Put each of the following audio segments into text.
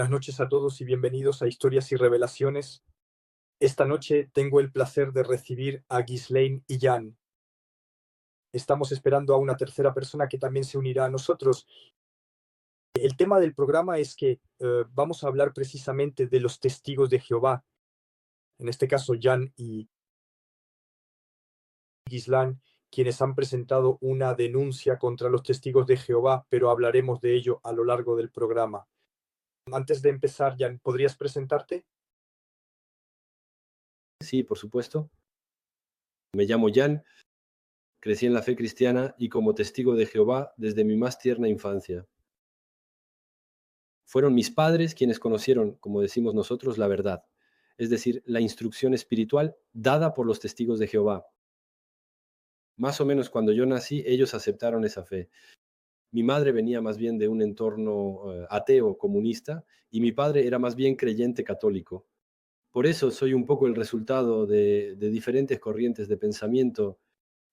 Buenas noches a todos y bienvenidos a Historias y Revelaciones. Esta noche tengo el placer de recibir a Ghislaine y Jan. Estamos esperando a una tercera persona que también se unirá a nosotros. El tema del programa es que vamos a hablar precisamente de los testigos de Jehová. En este caso, Jan y Ghislaine, quienes han presentado una denuncia contra los testigos de Jehová, pero hablaremos de ello a lo largo del programa. Antes de empezar, Jan, ¿podrías presentarte? Sí, por supuesto. Me llamo Jan, crecí en la fe cristiana y como testigo de Jehová desde mi más tierna infancia. Fueron mis padres quienes conocieron, como decimos nosotros, la verdad, es decir, la instrucción espiritual dada por los testigos de Jehová. Más o menos cuando yo nací, ellos aceptaron esa fe. Mi madre venía más bien de un entorno ateo, comunista, y mi padre era más bien creyente católico. Por eso soy un poco el resultado de diferentes corrientes de pensamiento.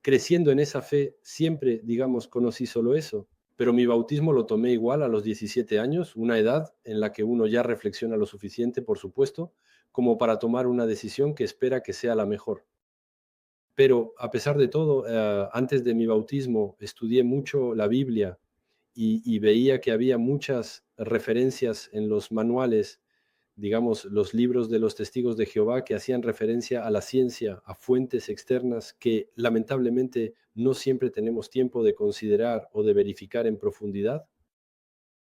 Creciendo en esa fe, siempre, digamos, conocí solo eso, pero mi bautismo lo tomé igual a los 17 años, una edad en la que uno ya reflexiona lo suficiente, por supuesto, como para tomar una decisión que espera que sea la mejor. Pero a pesar de todo, antes de mi bautismo estudié mucho la Biblia y veía que había muchas referencias en los manuales, digamos, los libros de los testigos de Jehová que hacían referencia a la ciencia, a fuentes externas que lamentablemente no siempre tenemos tiempo de considerar o de verificar en profundidad.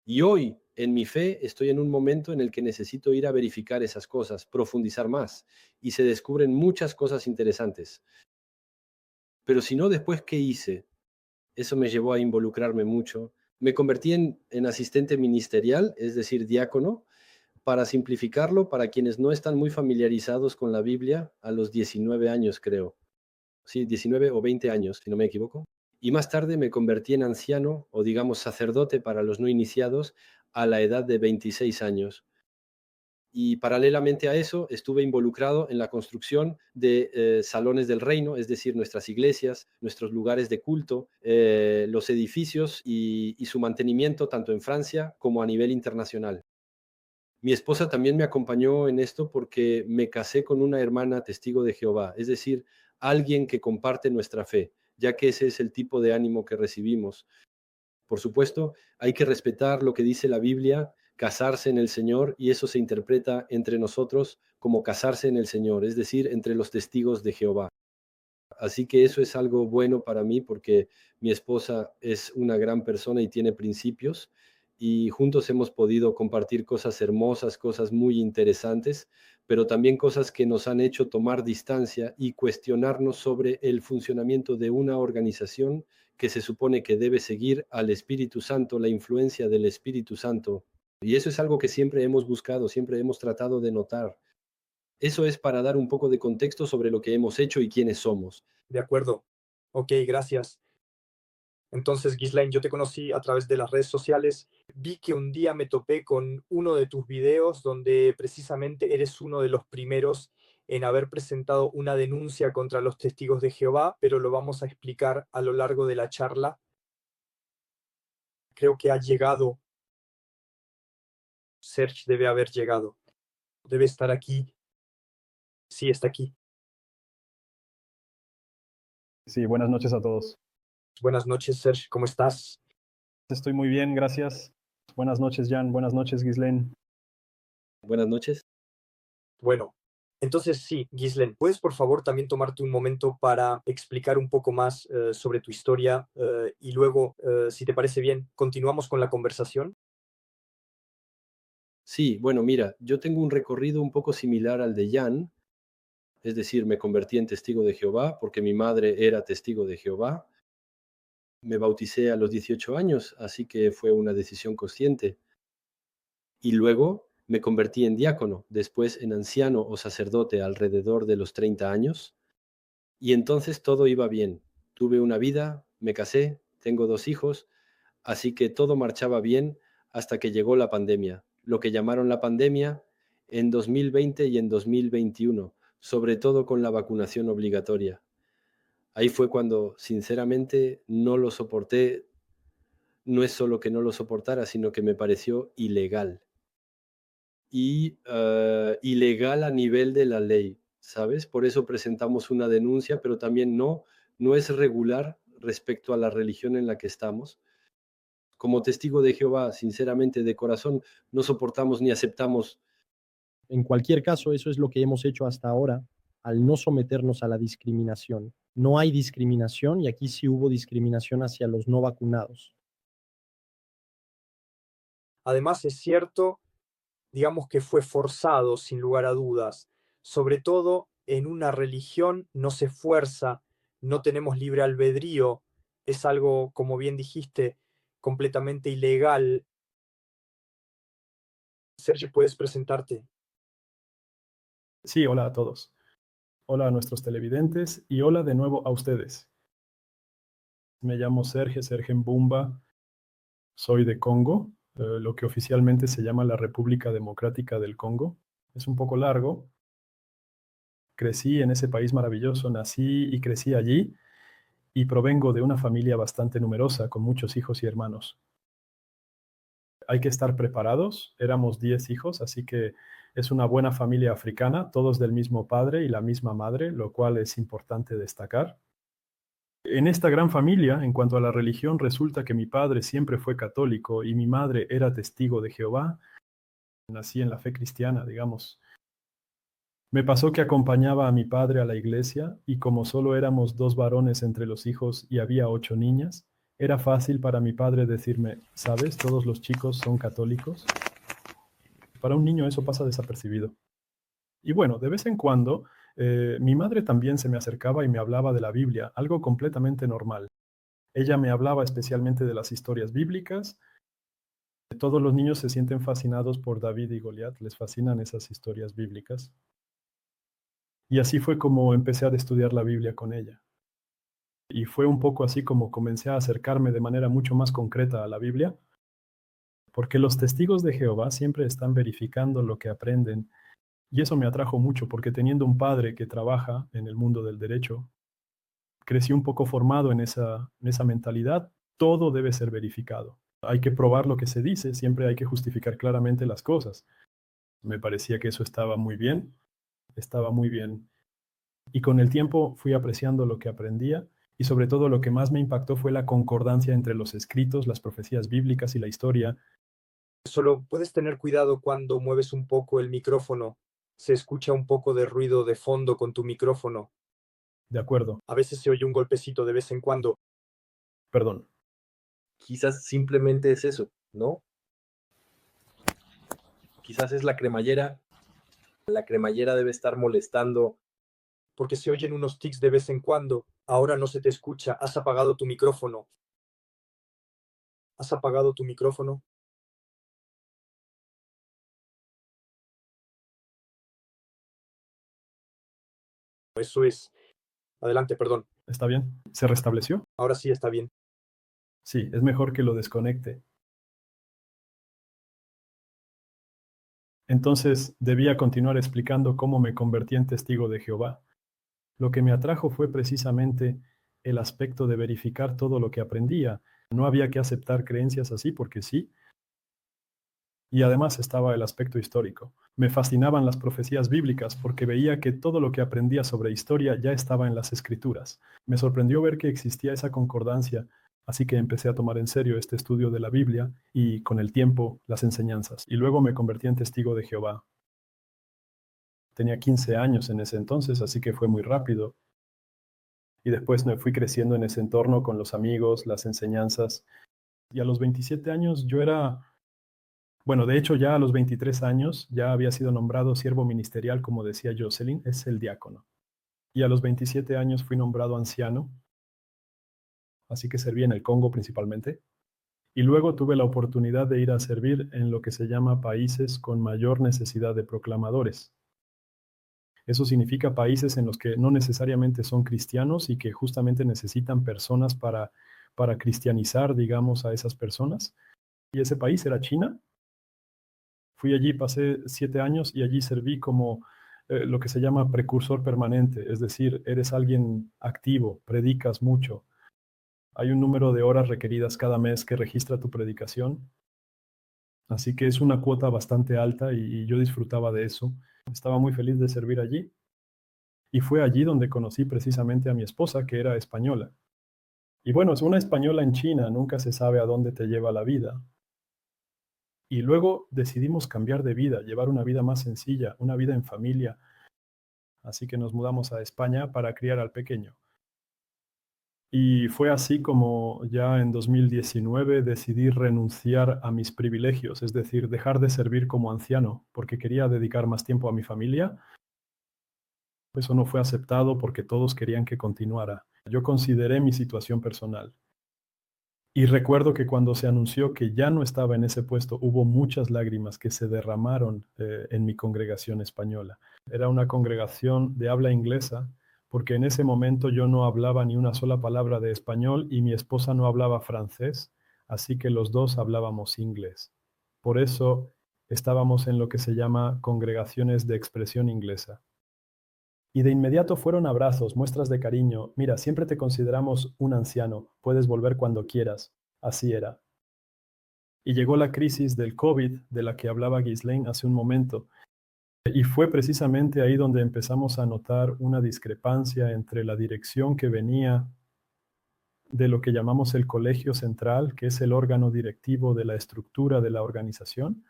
Y hoy, en mi fe, estoy en un momento en el que necesito ir a verificar esas cosas, profundizar más, y se descubren muchas cosas interesantes. Pero si no, después, ¿qué hice? Eso me llevó a involucrarme mucho. Me convertí en asistente ministerial, es decir, diácono. Para simplificarlo, para quienes no están muy familiarizados con la Biblia, a los 19 años creo. Sí, 19 o 20 años, si no me equivoco. Y más tarde me convertí en anciano o digamos sacerdote para los no iniciados a la edad de 26 años. Y paralelamente a eso estuve involucrado en la construcción de salones del reino, es decir, nuestras iglesias, nuestros lugares de culto, los edificios y su mantenimiento tanto en Francia como a nivel internacional. Mi esposa también me acompañó en esto porque me casé con una hermana testigo de Jehová, es decir, alguien que comparte nuestra fe, ya que ese es el tipo de ánimo que recibimos. Por supuesto, hay que respetar lo que dice la Biblia, casarse en el Señor, y eso se interpreta entre nosotros como casarse en el Señor, es decir, entre los testigos de Jehová. Así que eso es algo bueno para mí porque mi esposa es una gran persona y tiene principios y juntos hemos podido compartir cosas hermosas, cosas muy interesantes, pero también cosas que nos han hecho tomar distancia y cuestionarnos sobre el funcionamiento de una organización que se supone que debe seguir al Espíritu Santo, la influencia del Espíritu Santo. Y eso es algo que siempre hemos buscado, siempre hemos tratado de notar. Eso es para dar un poco de contexto sobre lo que hemos hecho y quiénes somos. De acuerdo. Ok, gracias. Entonces, Ghislaine, yo te conocí a través de las redes sociales. Vi que un día me topé con uno de tus videos donde precisamente eres uno de los primeros en haber presentado una denuncia contra los testigos de Jehová, pero lo vamos a explicar a lo largo de la charla. Creo que ha llegado. Serge debe haber llegado. Debe estar aquí. Sí, está aquí. Sí, buenas noches a todos. Buenas noches, Serge. ¿Cómo estás? Estoy muy bien, gracias. Buenas noches, Jan. Buenas noches, Ghislaine. Buenas noches. Bueno, entonces sí, Ghislaine, ¿puedes por favor también tomarte un momento para explicar un poco más sobre tu historia y luego, si te parece bien, continuamos con la conversación? Sí, bueno, mira, yo tengo un recorrido un poco similar al de Jan, es decir, me convertí en testigo de Jehová porque mi madre era testigo de Jehová. Me bauticé a los 18 años, así que fue una decisión consciente. Y luego me convertí en diácono, después en anciano o sacerdote alrededor de los 30 años. Y entonces todo iba bien. Tuve una vida, me casé, tengo 2 hijos, así que todo marchaba bien hasta que llegó la pandemia, lo que llamaron la pandemia en 2020 y en 2021, sobre todo con la vacunación obligatoria. Ahí fue cuando, sinceramente, no lo soporté. No es solo que no lo soportara, sino que me pareció ilegal. y ilegal a nivel de la ley, ¿sabes? Por eso presentamos una denuncia, pero también no es regular respecto a la religión en la que estamos. Como testigo de Jehová, sinceramente, de corazón, no soportamos ni aceptamos. En cualquier caso, eso es lo que hemos hecho hasta ahora al no someternos a la discriminación. No hay discriminación y aquí sí hubo discriminación hacia los no vacunados. Además, es cierto, digamos que fue forzado, sin lugar a dudas. Sobre todo en una religión no se fuerza, no tenemos libre albedrío, es algo, como bien dijiste, completamente ilegal. Sergio, ¿puedes presentarte? Sí, hola a todos. Hola a nuestros televidentes y hola de nuevo a ustedes. Me llamo Serge Mbumba, soy de Congo, lo que oficialmente se llama la República Democrática del Congo. Es un poco largo. Crecí en ese país maravilloso, nací y crecí allí y provengo de una familia bastante numerosa, con muchos hijos y hermanos. Hay que estar preparados, éramos 10 hijos, así que es una buena familia africana, todos del mismo padre y la misma madre, lo cual es importante destacar. En esta gran familia, en cuanto a la religión, resulta que mi padre siempre fue católico y mi madre era testigo de Jehová. Nací en la fe cristiana, digamos. Me pasó que acompañaba a mi padre a la iglesia y como solo éramos 2 varones entre los hijos y había 8 niñas, era fácil para mi padre decirme, ¿sabes? Todos los chicos son católicos. Para un niño eso pasa desapercibido. Y bueno, de vez en cuando, mi madre también se me acercaba y me hablaba de la Biblia, algo completamente normal. Ella me hablaba especialmente de las historias bíblicas. Todos los niños se sienten fascinados por David y Goliat, les fascinan esas historias bíblicas. Y así fue como empecé a estudiar la Biblia con ella. Y fue un poco así como comencé a acercarme de manera mucho más concreta a la Biblia, porque los testigos de Jehová siempre están verificando lo que aprenden. Y eso me atrajo mucho, porque teniendo un padre que trabaja en el mundo del derecho, crecí un poco formado en esa mentalidad. Todo debe ser verificado. Hay que probar lo que se dice, siempre hay que justificar claramente las cosas. Me parecía que eso estaba muy bien, estaba muy bien. Y con el tiempo fui apreciando lo que aprendía y sobre todo lo que más me impactó fue la concordancia entre los escritos, las profecías bíblicas y la historia. Solo puedes tener cuidado cuando mueves un poco el micrófono. Se escucha un poco de ruido de fondo con tu micrófono. De acuerdo, A veces se oye un golpecito de vez en cuando. perdón. Quizás simplemente es eso, ¿no? Quizás es la cremallera. La cremallera debe estar molestando. Porque se oyen unos tics de vez en cuando. Ahora no se te escucha. Has apagado tu micrófono. ¿Has apagado tu micrófono? Eso es. Adelante, perdón. ¿Está bien? ¿Se restableció? Ahora sí está bien. Sí, es mejor que lo desconecte. Entonces debía continuar explicando cómo me convertí en testigo de Jehová. Lo que me atrajo fue precisamente el aspecto de verificar todo lo que aprendía. No había que aceptar creencias así porque sí. Y además estaba el aspecto histórico. Me fascinaban las profecías bíblicas porque veía que todo lo que aprendía sobre historia ya estaba en las escrituras. Me sorprendió ver que existía esa concordancia, así que empecé a tomar en serio este estudio de la Biblia y, con el tiempo, las enseñanzas. Y luego me convertí en testigo de Jehová. Tenía 15 años en ese entonces, así que fue muy rápido. Y después me fui creciendo en ese entorno con los amigos, las enseñanzas. Y a los 27 años yo era, bueno, de hecho ya a los 23 años ya había sido nombrado siervo ministerial, como decía Jocelyn, es el diácono. Y a los 27 años fui nombrado anciano, así que serví en el Congo principalmente. Y luego tuve la oportunidad de ir a servir en lo que se llama países con mayor necesidad de proclamadores. Eso significa países en los que no necesariamente son cristianos y que justamente necesitan personas para cristianizar, digamos, a esas personas. Y ese país era China. Fui allí, pasé 7 años y allí serví como lo que se llama precursor permanente, es decir, eres alguien activo, predicas mucho. Hay un número de horas requeridas cada mes que registra tu predicación. Así que es una cuota bastante alta y yo disfrutaba de eso. Estaba muy feliz de servir allí. Y fue allí donde conocí precisamente a mi esposa, que era española. Y bueno, es una española en China, nunca se sabe a dónde te lleva la vida. Y luego decidimos cambiar de vida, llevar una vida más sencilla, una vida en familia. Así que nos mudamos a España para criar al pequeño. Y fue así como ya en 2019 decidí renunciar a mis privilegios, es decir, dejar de servir como anciano, porque quería dedicar más tiempo a mi familia. Eso no fue aceptado porque todos querían que continuara. Yo consideré mi situación personal. Y recuerdo que cuando se anunció que ya no estaba en ese puesto, hubo muchas lágrimas que se derramaron en mi congregación española. Era una congregación de habla inglesa, porque en ese momento yo no hablaba ni una sola palabra de español y mi esposa no hablaba francés, así que los dos hablábamos inglés. Por eso estábamos en lo que se llama congregaciones de expresión inglesa. Y de inmediato fueron abrazos, muestras de cariño. Mira, siempre te consideramos un anciano, puedes volver cuando quieras. Así era. Y llegó la crisis del COVID, de la que hablaba Ghislaine hace un momento. Y fue precisamente ahí donde empezamos a notar una discrepancia entre la dirección que venía de lo que llamamos el colegio central, que es el órgano directivo de la estructura de la organización,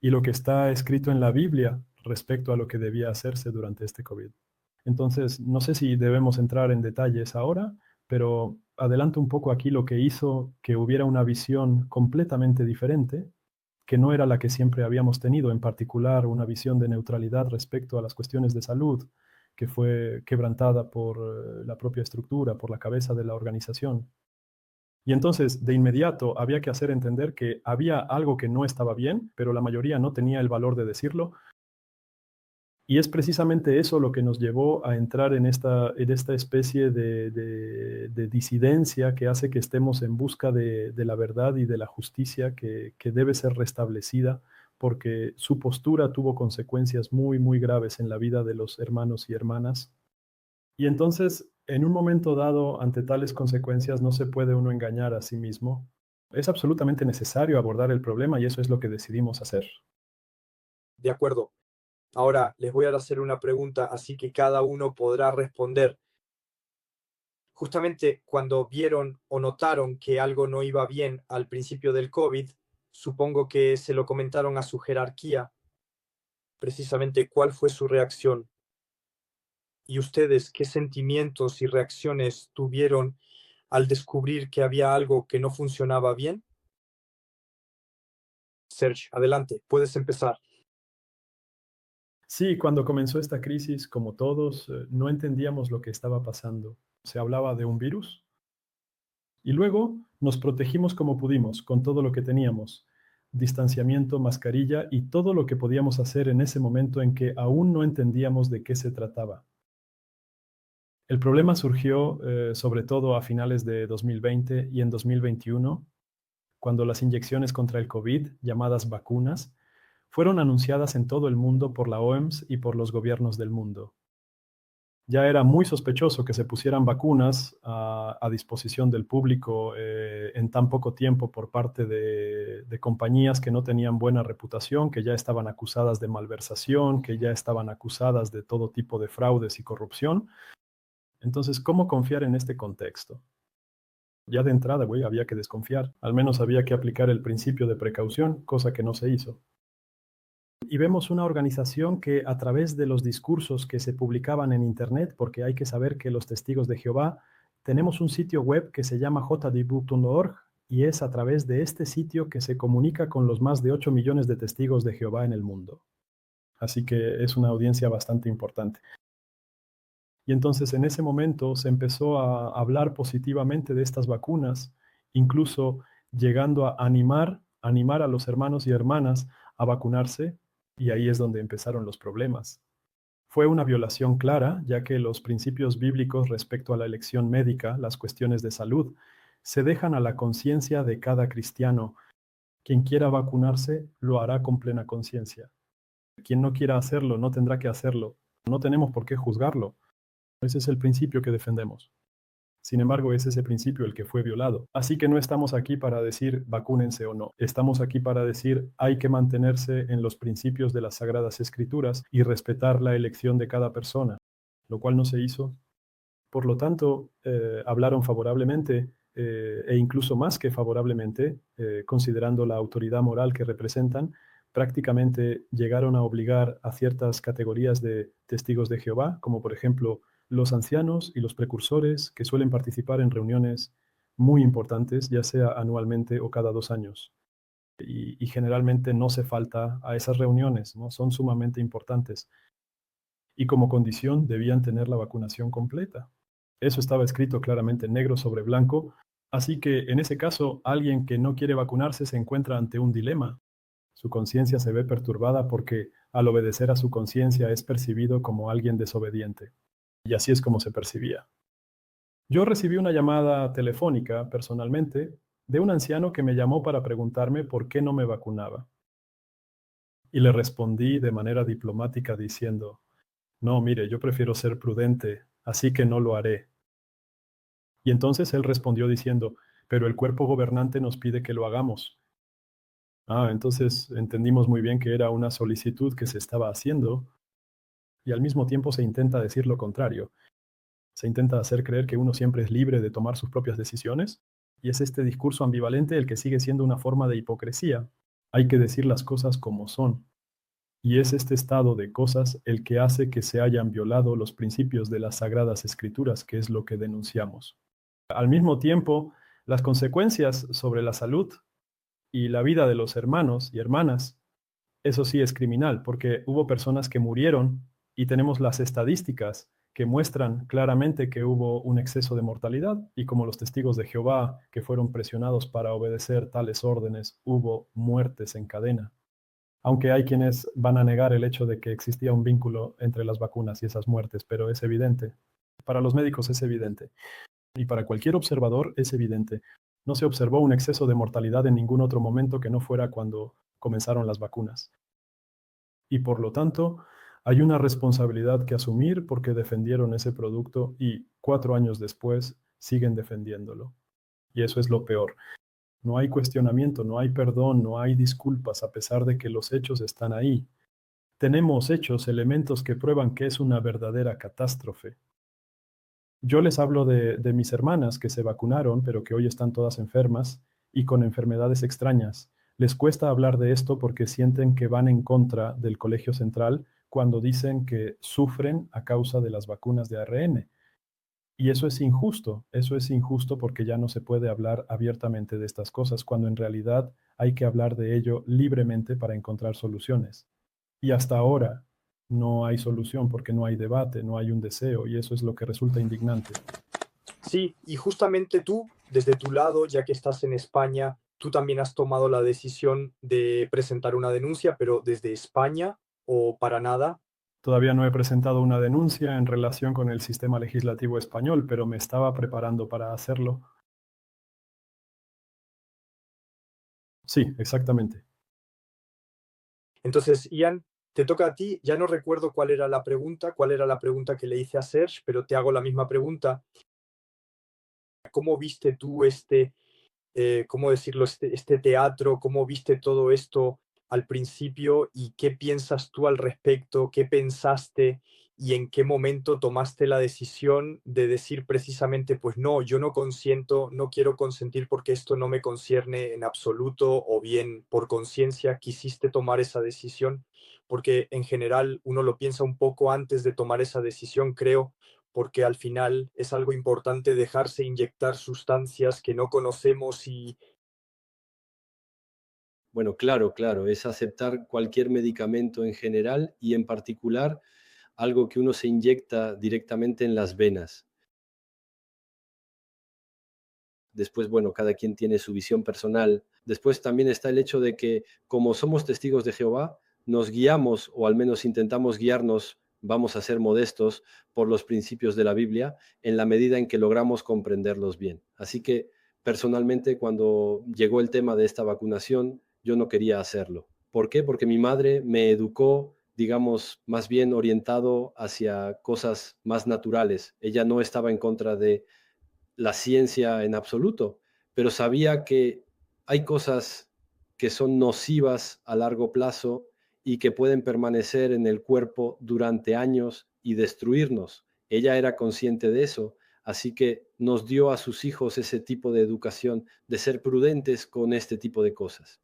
y lo que está escrito en la Biblia respecto a lo que debía hacerse durante este COVID. Entonces, no sé si debemos entrar en detalles ahora, pero adelanto un poco aquí lo que hizo que hubiera una visión completamente diferente, que no era la que siempre habíamos tenido, en particular una visión de neutralidad respecto a las cuestiones de salud, que fue quebrantada por la propia estructura, por la cabeza de la organización. Y entonces, de inmediato, había que hacer entender que había algo que no estaba bien, pero la mayoría no tenía el valor de decirlo. Y es precisamente eso lo que nos llevó a entrar en esta especie de disidencia que hace que estemos en busca de la verdad y de la justicia que debe ser restablecida, porque su postura tuvo consecuencias muy, muy graves en la vida de los hermanos y hermanas. Y entonces, en un momento dado, ante tales consecuencias, no se puede uno engañar a sí mismo. Es absolutamente necesario abordar el problema y eso es lo que decidimos hacer. De acuerdo. Ahora les voy a hacer una pregunta, así que cada uno podrá responder. Justamente cuando vieron o notaron que algo no iba bien al principio del COVID, supongo que se lo comentaron a su jerarquía, precisamente cuál fue su reacción. ¿Y ustedes qué sentimientos y reacciones tuvieron al descubrir que había algo que no funcionaba bien? Serge, adelante, puedes empezar. Sí, cuando comenzó esta crisis, como todos, no entendíamos lo que estaba pasando. Se hablaba de un virus y luego nos protegimos como pudimos, con todo lo que teníamos. Distanciamiento, mascarilla y todo lo que podíamos hacer en ese momento en que aún no entendíamos de qué se trataba. El problema surgió sobre todo a finales de 2020 y en 2021, cuando las inyecciones contra el COVID, llamadas vacunas, fueron anunciadas en todo el mundo por la OMS y por los gobiernos del mundo. Ya era muy sospechoso que se pusieran vacunas a disposición del público en tan poco tiempo por parte de compañías que no tenían buena reputación, que ya estaban acusadas de malversación, que ya estaban acusadas de todo tipo de fraudes y corrupción. Entonces, ¿cómo confiar en este contexto? Ya de entrada, había que desconfiar. Al menos había que aplicar el principio de precaución, cosa que no se hizo. Y vemos una organización que a través de los discursos que se publicaban en Internet, porque hay que saber que los testigos de Jehová, tenemos un sitio web que se llama jdbook.org y es a través de este sitio que se comunica con los más de 8 millones de testigos de Jehová en el mundo. Así que es una audiencia bastante importante. Y entonces en ese momento se empezó a hablar positivamente de estas vacunas, incluso llegando a animar a los hermanos y hermanas a vacunarse, y ahí es donde empezaron los problemas. Fue una violación clara, ya que los principios bíblicos respecto a la elección médica, las cuestiones de salud, se dejan a la conciencia de cada cristiano. Quien quiera vacunarse lo hará con plena conciencia. Quien no quiera hacerlo no tendrá que hacerlo. No tenemos por qué juzgarlo. Ese es el principio que defendemos. Sin embargo, es ese principio el que fue violado. Así que no estamos aquí para decir vacúnense o no. Estamos aquí para decir hay que mantenerse en los principios de las Sagradas Escrituras y respetar la elección de cada persona, lo cual no se hizo. Por lo tanto, hablaron favorablemente e incluso más que favorablemente, considerando la autoridad moral que representan, prácticamente llegaron a obligar a ciertas categorías de testigos de Jehová, como por ejemplo los ancianos y los precursores, que suelen participar en reuniones muy importantes, ya sea anualmente o cada 2 años. Y generalmente no se falta a esas reuniones, ¿no? Son sumamente importantes. Y como condición debían tener la vacunación completa. Eso estaba escrito claramente negro sobre blanco. Así que en ese caso, alguien que no quiere vacunarse se encuentra ante un dilema. Su conciencia se ve perturbada porque al obedecer a su conciencia es percibido como alguien desobediente. Y así es como se percibía. Yo recibí una llamada telefónica personalmente de un anciano que me llamó para preguntarme por qué no me vacunaba. Y le respondí de manera diplomática diciendo, no, mire, yo prefiero ser prudente, así que no lo haré. Y entonces él respondió diciendo, pero el cuerpo gobernante nos pide que lo hagamos. Entonces entendimos muy bien que era una solicitud que se estaba haciendo y al mismo tiempo se intenta decir lo contrario. Se intenta hacer creer que uno siempre es libre de tomar sus propias decisiones y es este discurso ambivalente el que sigue siendo una forma de hipocresía. Hay que decir las cosas como son. Y es este estado de cosas el que hace que se hayan violado los principios de las Sagradas Escrituras, que es lo que denunciamos. Al mismo tiempo, las consecuencias sobre la salud y la vida de los hermanos y hermanas, eso sí es criminal, porque hubo personas que murieron y tenemos las estadísticas que muestran claramente que hubo un exceso de mortalidad y como los testigos de Jehová que fueron presionados para obedecer tales órdenes, hubo muertes en cadena. Aunque hay quienes van a negar el hecho de que existía un vínculo entre las vacunas y esas muertes, pero es evidente. Para los médicos es evidente. Y para cualquier observador es evidente. No se observó un exceso de mortalidad en ningún otro momento que no fuera cuando comenzaron las vacunas. Y por lo tanto, hay una responsabilidad que asumir porque defendieron ese producto y 4 años después siguen defendiéndolo. Y eso es lo peor. No hay cuestionamiento, no hay perdón, no hay disculpas, a pesar de que los hechos están ahí. Tenemos hechos, elementos que prueban que es una verdadera catástrofe. Yo les hablo de mis hermanas que se vacunaron, pero que hoy están todas enfermas y con enfermedades extrañas. Les cuesta hablar de esto porque sienten que van en contra del Colegio Central cuando dicen que sufren a causa de las vacunas de ARN. Y eso es injusto porque ya no se puede hablar abiertamente de estas cosas, cuando en realidad hay que hablar de ello libremente para encontrar soluciones. Y hasta ahora no hay solución porque no hay debate, no hay un deseo, y eso es lo que resulta indignante. Sí, y justamente tú, desde tu lado, ya que estás en España, tú también has tomado la decisión de presentar una denuncia, pero desde España o para nada. Todavía no he presentado una denuncia en relación con el sistema legislativo español, pero me estaba preparando para hacerlo. Sí, exactamente. Entonces, Ian, te toca a ti. Ya no recuerdo cuál era la pregunta que le hice a Serge, pero te hago la misma pregunta. ¿Cómo viste tú cómo decirlo, este teatro? ¿Cómo viste todo esto al principio y qué piensas tú al respecto? ¿Qué pensaste y en qué momento tomaste la decisión de decir precisamente, pues no, yo no consiento, no quiero consentir porque esto no me concierne en absoluto, o bien por conciencia quisiste tomar esa decisión? Porque en general uno lo piensa un poco antes de tomar esa decisión, creo, porque al final es algo importante dejarse inyectar sustancias que no conocemos y... Bueno, claro, es aceptar cualquier medicamento en general y en particular algo que uno se inyecta directamente en las venas. Después, bueno, cada quien tiene su visión personal. Después también está el hecho de que como somos testigos de Jehová, nos guiamos, o al menos intentamos guiarnos, vamos a ser modestos, por los principios de la Biblia, en la medida en que logramos comprenderlos bien. Así que, personalmente, cuando llegó el tema de esta vacunación, yo no quería hacerlo. ¿Por qué? Porque mi madre me educó, digamos, más bien orientado hacia cosas más naturales. Ella no estaba en contra de la ciencia en absoluto, pero sabía que hay cosas que son nocivas a largo plazo y que pueden permanecer en el cuerpo durante años y destruirnos. Ella era consciente de eso, así que nos dio a sus hijos ese tipo de educación, de ser prudentes con este tipo de cosas.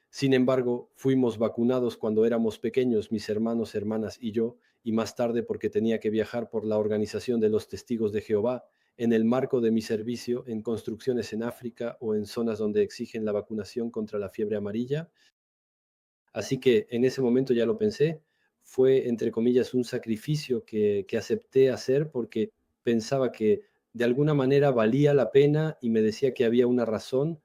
Sin embargo, fuimos vacunados cuando éramos pequeños, mis hermanos, hermanas y yo, y más tarde porque tenía que viajar por la Organización de los Testigos de Jehová en el marco de mi servicio en construcciones en África o en zonas donde exigen la vacunación contra la fiebre amarilla. Así que en ese momento ya lo pensé, fue entre comillas un sacrificio que acepté hacer porque pensaba que de alguna manera valía la pena y me decía que había una razón,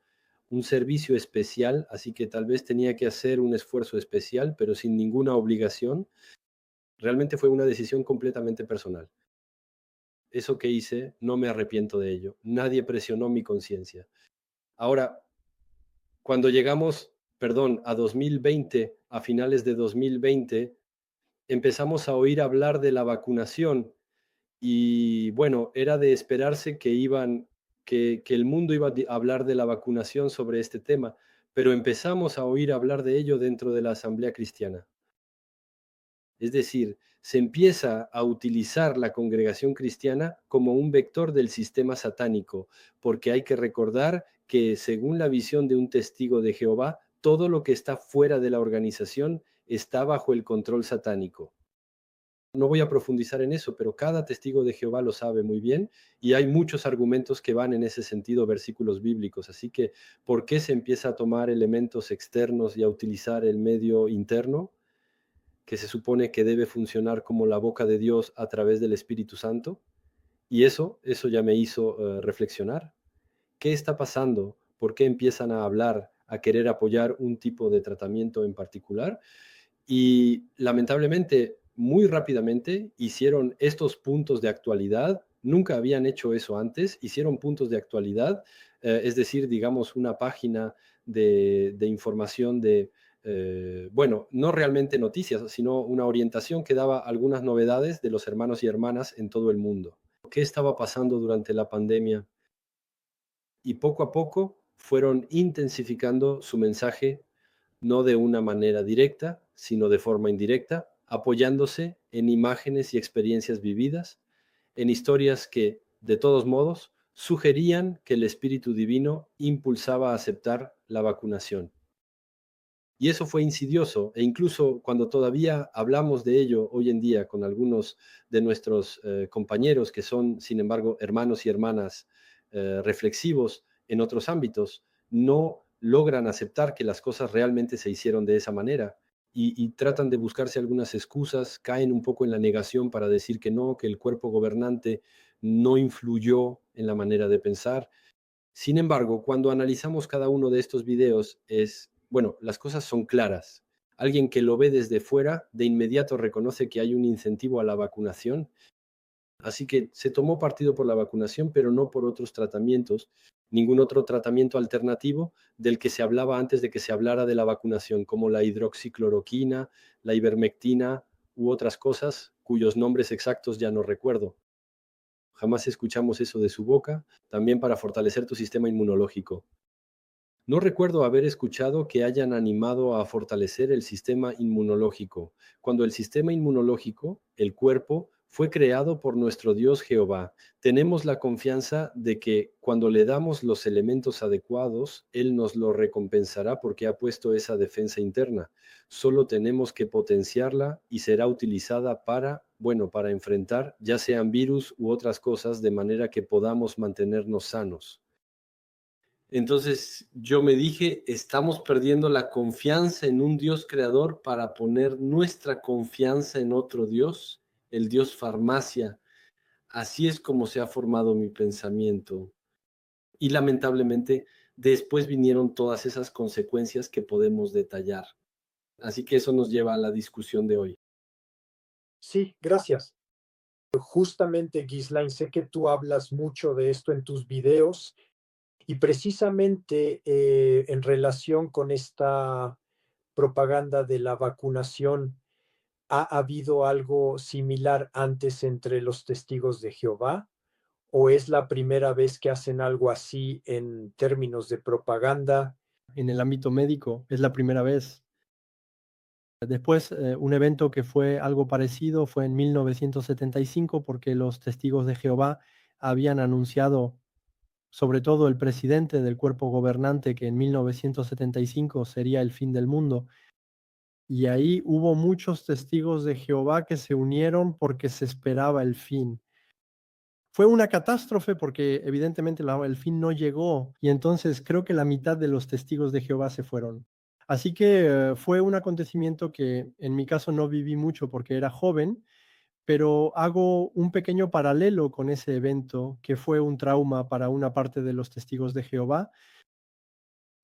un servicio especial, así que tal vez tenía que hacer un esfuerzo especial, pero sin ninguna obligación. Realmente fue una decisión completamente personal. Eso que hice, no me arrepiento de ello. Nadie presionó mi conciencia. Ahora, cuando llegamos, perdón, a 2020, a finales de 2020, empezamos a oír hablar de la vacunación y bueno, era de esperarse que el mundo iba a hablar de la vacunación sobre este tema, pero empezamos a oír hablar de ello dentro de la Asamblea Cristiana. Es decir, se empieza a utilizar la congregación cristiana como un vector del sistema satánico, porque hay que recordar que según la visión de un testigo de Jehová, todo lo que está fuera de la organización está bajo el control satánico. No voy a profundizar en eso, pero cada testigo de Jehová lo sabe muy bien y hay muchos argumentos que van en ese sentido, versículos bíblicos. Así que, ¿por qué se empieza a tomar elementos externos y a utilizar el medio interno, que se supone que debe funcionar como la boca de Dios a través del Espíritu Santo? Y eso ya me hizo reflexionar. ¿Qué está pasando? ¿Por qué empiezan a hablar, a querer apoyar un tipo de tratamiento en particular? Y lamentablemente, muy rápidamente hicieron estos puntos de actualidad. Nunca habían hecho eso antes. Hicieron puntos de actualidad, es decir, digamos, una página de información bueno, no realmente noticias, sino una orientación que daba algunas novedades de los hermanos y hermanas en todo el mundo. ¿Qué estaba pasando durante la pandemia? Y poco a poco fueron intensificando su mensaje, no de una manera directa, sino de forma indirecta, apoyándose en imágenes y experiencias vividas, en historias que, de todos modos, sugerían que el Espíritu Divino impulsaba a aceptar la vacunación. Y eso fue insidioso, e incluso cuando todavía hablamos de ello hoy en día con algunos de nuestros compañeros que son, sin embargo, hermanos y hermanas reflexivos en otros ámbitos, no logran aceptar que las cosas realmente se hicieron de esa manera y tratan de buscarse algunas excusas, caen un poco en la negación para decir que no, que el cuerpo gobernante no influyó en la manera de pensar. Sin embargo, cuando analizamos cada uno de estos videos, bueno, las cosas son claras. Alguien que lo ve desde fuera, de inmediato reconoce que hay un incentivo a la vacunación. Así que se tomó partido por la vacunación, pero no por otros tratamientos, ningún otro tratamiento alternativo del que se hablaba antes de que se hablara de la vacunación, como la hidroxicloroquina, la ivermectina u otras cosas cuyos nombres exactos ya no recuerdo. Jamás escuchamos eso de su boca, también para fortalecer tu sistema inmunológico. No recuerdo haber escuchado que hayan animado a fortalecer el sistema inmunológico, cuando el sistema inmunológico, el cuerpo, fue creado por nuestro Dios Jehová. Tenemos la confianza de que cuando le damos los elementos adecuados, Él nos lo recompensará porque ha puesto esa defensa interna. Solo tenemos que potenciarla y será utilizada para enfrentar ya sean virus u otras cosas de manera que podamos mantenernos sanos. Entonces yo me dije, estamos perdiendo la confianza en un Dios creador para poner nuestra confianza en otro Dios, el Dios farmacia. Así es como se ha formado mi pensamiento. Y lamentablemente después vinieron todas esas consecuencias que podemos detallar. Así que eso nos lleva a la discusión de hoy. Sí, gracias. Justamente, Ghislain, sé que tú hablas mucho de esto en tus videos y precisamente en relación con esta propaganda de la vacunación, ¿ha habido algo similar antes entre los testigos de Jehová? ¿O es la primera vez que hacen algo así en términos de propaganda? En el ámbito médico es la primera vez. Después, un evento que fue algo parecido fue en 1975 porque los testigos de Jehová habían anunciado, sobre todo el presidente del cuerpo gobernante, que en 1975 sería el fin del mundo. Y ahí hubo muchos testigos de Jehová que se unieron porque se esperaba el fin. Fue una catástrofe porque evidentemente el fin no llegó y entonces creo que la mitad de los testigos de Jehová se fueron. Así que fue un acontecimiento que en mi caso no viví mucho porque era joven, pero hago un pequeño paralelo con ese evento que fue un trauma para una parte de los testigos de Jehová.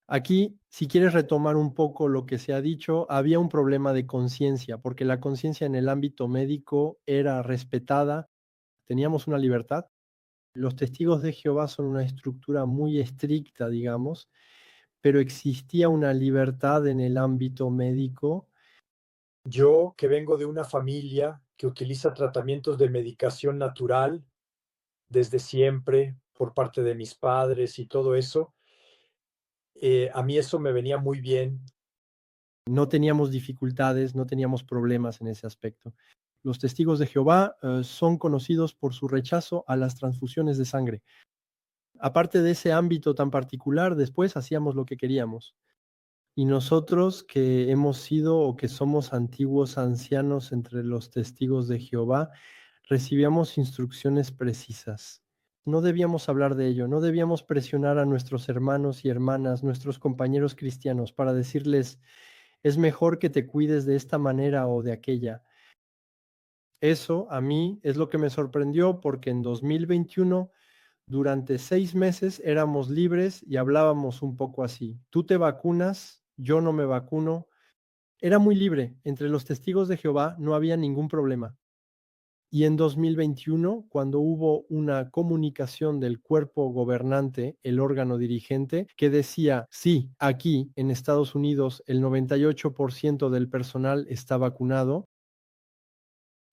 Aquí, si quieres retomar un poco lo que se ha dicho, había un problema de conciencia, porque la conciencia en el ámbito médico era respetada, teníamos una libertad. Los testigos de Jehová son una estructura muy estricta, digamos, pero existía una libertad en el ámbito médico. Yo, que vengo de una familia que utiliza tratamientos de medicación natural desde siempre por parte de mis padres y todo eso, a mí eso me venía muy bien. No teníamos dificultades, no teníamos problemas en ese aspecto. Los testigos de Jehová son conocidos por su rechazo a las transfusiones de sangre. Aparte de ese ámbito tan particular, después hacíamos lo que queríamos. Y nosotros que hemos sido o que somos antiguos ancianos entre los testigos de Jehová, recibíamos instrucciones precisas. No debíamos hablar de ello, no debíamos presionar a nuestros hermanos y hermanas, nuestros compañeros cristianos, para decirles, es mejor que te cuides de esta manera o de aquella. Eso a mí es lo que me sorprendió porque en 2021 durante 6 meses éramos libres y hablábamos un poco así. Tú te vacunas, yo no me vacuno. Era muy libre. Entre los testigos de Jehová no había ningún problema. Y en 2021, cuando hubo una comunicación del cuerpo gobernante, el órgano dirigente, que decía, sí, aquí en Estados Unidos el 98% del personal está vacunado,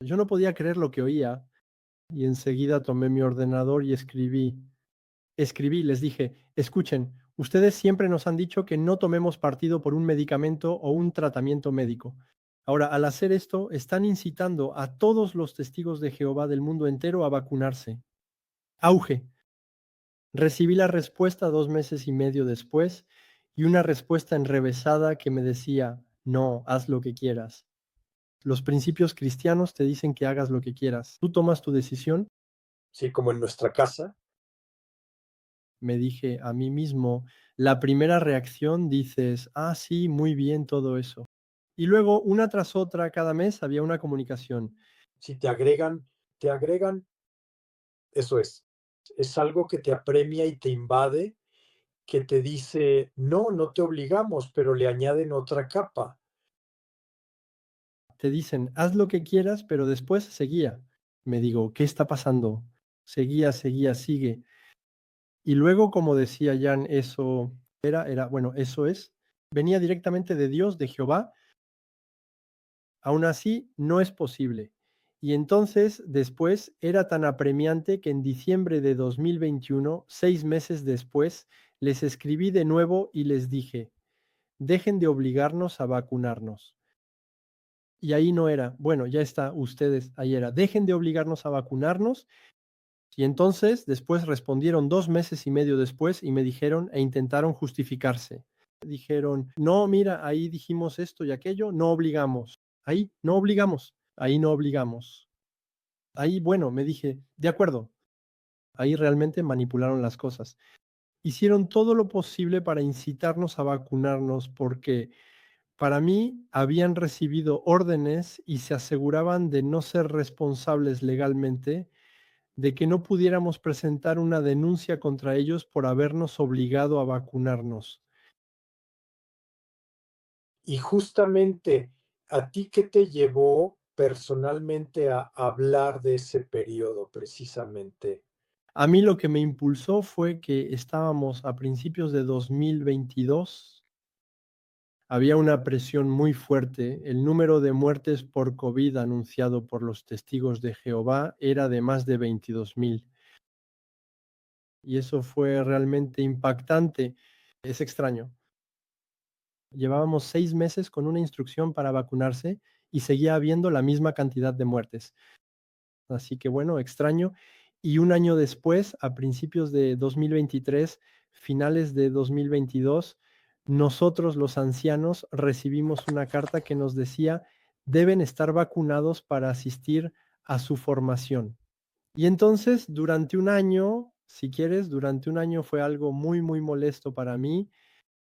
yo no podía creer lo que oía y enseguida tomé mi ordenador y escribí, les dije, escuchen, ustedes siempre nos han dicho que no tomemos partido por un medicamento o un tratamiento médico. Ahora, al hacer esto, están incitando a todos los testigos de Jehová del mundo entero a vacunarse. Auge. Recibí la respuesta 2 meses y medio después y una respuesta enrevesada que me decía, no, haz lo que quieras. Los principios cristianos te dicen que hagas lo que quieras. Tú tomas tu decisión. Sí, como en nuestra casa. Me dije a mí mismo, la primera reacción dices, ah, sí, muy bien todo eso. Y luego, una tras otra, cada mes había una comunicación. Si te agregan, eso es algo que te apremia y te invade, que te dice, no, no te obligamos, pero le añaden otra capa. Te dicen, haz lo que quieras, pero después seguía. Me digo, ¿qué está pasando? Seguía, sigue. Y luego, como decía Jan, eso bueno, eso es, venía directamente de Dios, de Jehová. Aún así, no es posible. Y entonces, después, era tan apremiante que en diciembre de 2021, 6 meses después, les escribí de nuevo y les dije, dejen de obligarnos a vacunarnos. Y ahí no era, bueno, ya está, ustedes, ahí era, dejen de obligarnos a vacunarnos. Y entonces, después respondieron 2 meses y medio después y me dijeron e intentaron justificarse. Dijeron, no, mira, ahí dijimos esto y aquello, no obligamos. Ahí no obligamos, ahí no obligamos. Ahí, bueno, me dije, de acuerdo. Ahí realmente manipularon las cosas. Hicieron todo lo posible para incitarnos a vacunarnos porque para mí habían recibido órdenes y se aseguraban de no ser responsables legalmente, de que no pudiéramos presentar una denuncia contra ellos por habernos obligado a vacunarnos. Y justamente, ¿a ti qué te llevó personalmente a hablar de ese periodo precisamente? A mí lo que me impulsó fue que estábamos a principios de 2022, había una presión muy fuerte, el número de muertes por COVID anunciado por los testigos de Jehová era de más de 22,000. Y eso fue realmente impactante. Es extraño. Llevábamos 6 meses con una instrucción para vacunarse y seguía habiendo la misma cantidad de muertes. Así que bueno, extraño. Y un año después, a principios de 2023, finales de 2022, nosotros los ancianos recibimos una carta que nos decía, deben estar vacunados para asistir a su formación. Y entonces, durante un año, si quieres, durante un año fue algo muy, muy molesto para mí.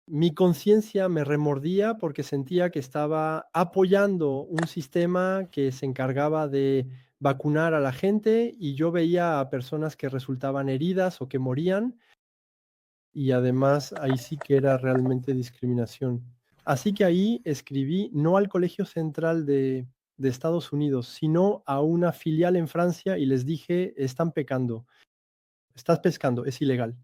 Mi conciencia me remordía porque sentía que estaba apoyando un sistema que se encargaba de vacunar a la gente y yo veía a personas que resultaban heridas o que morían y además ahí sí que era realmente discriminación. Así que ahí escribí no al Colegio Central de Estados Unidos, sino a una filial en Francia y les dije, están pecando, estás pescando, es ilegal.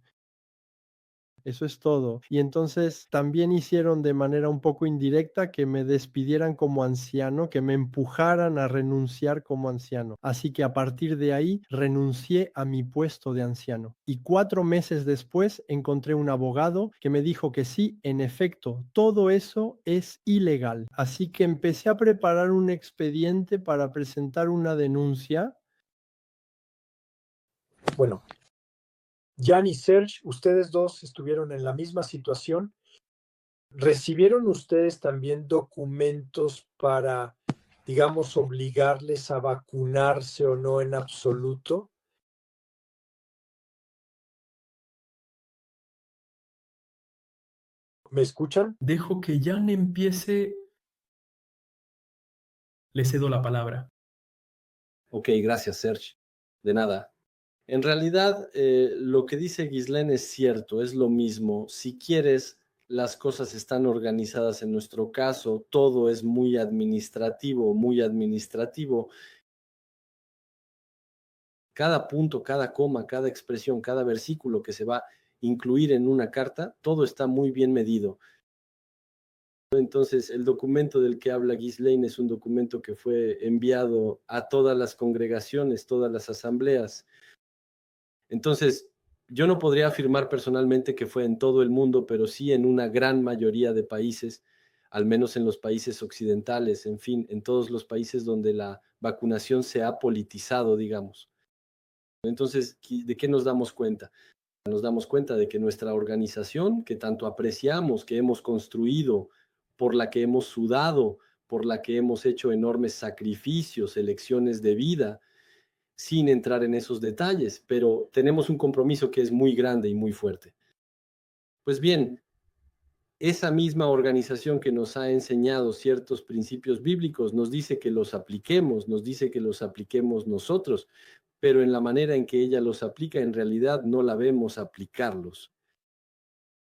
Eso es todo. Y entonces también hicieron de manera un poco indirecta que me despidieran como anciano, que me empujaran a renunciar como anciano. Así que a partir de ahí renuncié a mi puesto de anciano. Y 4 meses después encontré un abogado que me dijo que sí, en efecto, todo eso es ilegal. Así que empecé a preparar un expediente para presentar una denuncia. Bueno, Jan y Serge, ustedes dos estuvieron en la misma situación. ¿Recibieron ustedes también documentos para, digamos, obligarles a vacunarse o no en absoluto? ¿Me escuchan? Dejo que Jan empiece. Le cedo la palabra. Ok, gracias, Serge. De nada. En realidad, lo que dice Ghislaine es cierto, es lo mismo. Si quieres, las cosas están organizadas en nuestro caso, todo es muy administrativo, muy administrativo. Cada punto, cada coma, cada expresión, cada versículo que se va a incluir en una carta, todo está muy bien medido. Entonces, el documento del que habla Ghislaine es un documento que fue enviado a todas las congregaciones, todas las asambleas. Entonces, yo no podría afirmar personalmente que fue en todo el mundo, pero sí en una gran mayoría de países, al menos en los países occidentales, en fin, en todos los países donde la vacunación se ha politizado, digamos. Entonces, ¿de qué nos damos cuenta? Nos damos cuenta de que nuestra organización, que tanto apreciamos, que hemos construido, por la que hemos sudado, por la que hemos hecho enormes sacrificios, elecciones de vida, sin entrar en esos detalles, pero tenemos un compromiso que es muy grande y muy fuerte. Pues bien, esa misma organización que nos ha enseñado ciertos principios bíblicos nos dice que los apliquemos, nos dice que los apliquemos nosotros, pero en la manera en que ella los aplica, en realidad no la vemos aplicarlos.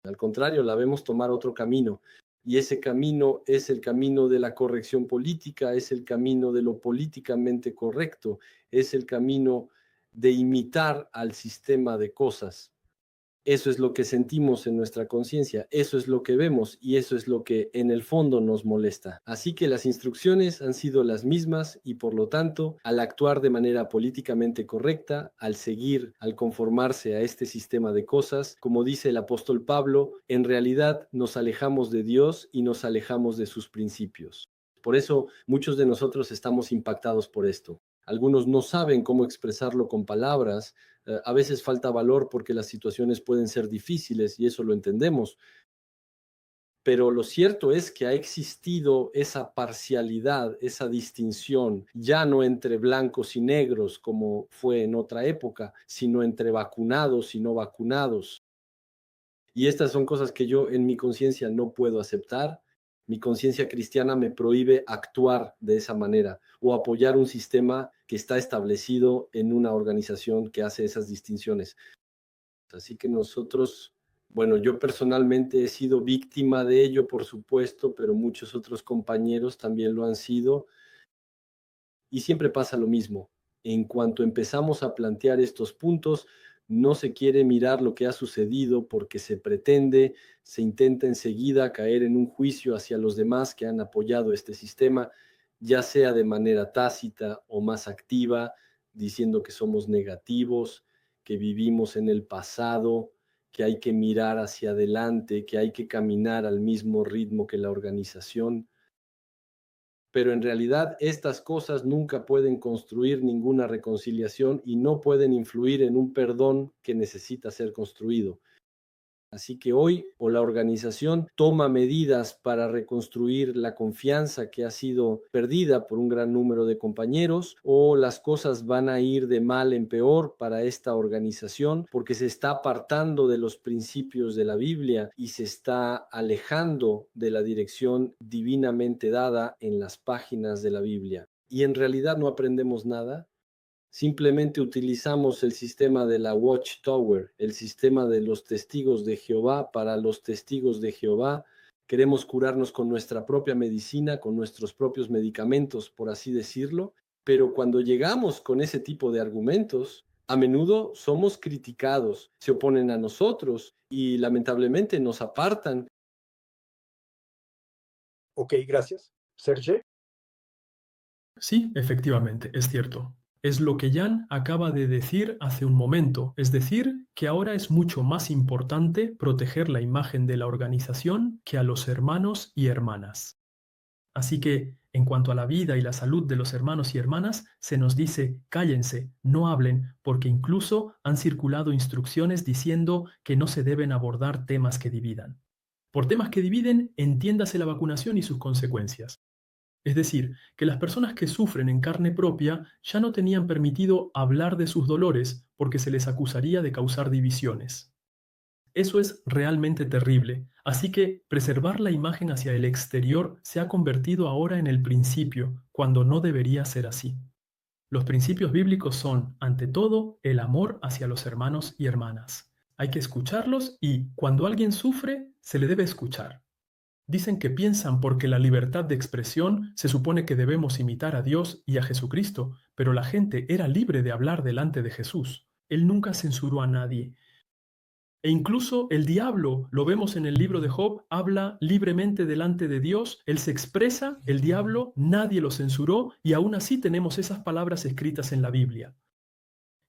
Al contrario, la vemos tomar otro camino. Y ese camino es el camino de la corrección política, es el camino de lo políticamente correcto, es el camino de imitar al sistema de cosas. Eso es lo que sentimos en nuestra conciencia, eso es lo que vemos y eso es lo que en el fondo nos molesta. Así que las instrucciones han sido las mismas y por lo tanto, al actuar de manera políticamente correcta, al seguir, al conformarse a este sistema de cosas, como dice el apóstol Pablo, en realidad nos alejamos de Dios y nos alejamos de sus principios. Por eso muchos de nosotros estamos impactados por esto. Algunos no saben cómo expresarlo con palabras, a veces falta valor porque las situaciones pueden ser difíciles y eso lo entendemos. Pero lo cierto es que ha existido esa parcialidad, esa distinción, ya no entre blancos y negros como fue en otra época, sino entre vacunados y no vacunados. Y estas son cosas que yo en mi conciencia no puedo aceptar. Mi conciencia cristiana me prohíbe actuar de esa manera o apoyar un sistema que está establecido en una organización que hace esas distinciones. Así que nosotros, bueno, yo personalmente he sido víctima de ello, por supuesto, pero muchos otros compañeros también lo han sido. Y siempre pasa lo mismo. En cuanto empezamos a plantear estos puntos, no se quiere mirar lo que ha sucedido porque se intenta enseguida caer en un juicio hacia los demás que han apoyado este sistema, ya sea de manera tácita o más activa, diciendo que somos negativos, que vivimos en el pasado, que hay que mirar hacia adelante, que hay que caminar al mismo ritmo que la organización. Pero en realidad estas cosas nunca pueden construir ninguna reconciliación y no pueden influir en un perdón que necesita ser construido. Así que hoy o la organización toma medidas para reconstruir la confianza que ha sido perdida por un gran número de compañeros, o las cosas van a ir de mal en peor para esta organización porque se está apartando de los principios de la Biblia y se está alejando de la dirección divinamente dada en las páginas de la Biblia. Y en realidad no aprendemos nada. Simplemente utilizamos el sistema de la Watchtower, el sistema de los testigos de Jehová para los testigos de Jehová. Queremos curarnos con nuestra propia medicina, con nuestros propios medicamentos, por así decirlo, pero cuando llegamos con ese tipo de argumentos, a menudo somos criticados, se oponen a nosotros y lamentablemente nos apartan. Ok, gracias. Serge. Sí, efectivamente, es cierto. Es lo que Jan acaba de decir hace un momento, es decir, que ahora es mucho más importante proteger la imagen de la organización que a los hermanos y hermanas. Así que, en cuanto a la vida y la salud de los hermanos y hermanas, se nos dice, cállense, no hablen, porque incluso han circulado instrucciones diciendo que no se deben abordar temas que dividan. Por temas que dividen, entiéndase la vacunación y sus consecuencias. Es decir, que las personas que sufren en carne propia ya no tenían permitido hablar de sus dolores porque se les acusaría de causar divisiones. Eso es realmente terrible, así que preservar la imagen hacia el exterior se ha convertido ahora en el principio, cuando no debería ser así. Los principios bíblicos son, ante todo, el amor hacia los hermanos y hermanas. Hay que escucharlos y, cuando alguien sufre, se le debe escuchar. Dicen que piensan porque la libertad de expresión se supone que debemos imitar a Dios y a Jesucristo, pero la gente era libre de hablar delante de Jesús. Él nunca censuró a nadie. E incluso el diablo, lo vemos en el libro de Job, habla libremente delante de Dios, él se expresa, el diablo, nadie lo censuró y aún así tenemos esas palabras escritas en la Biblia.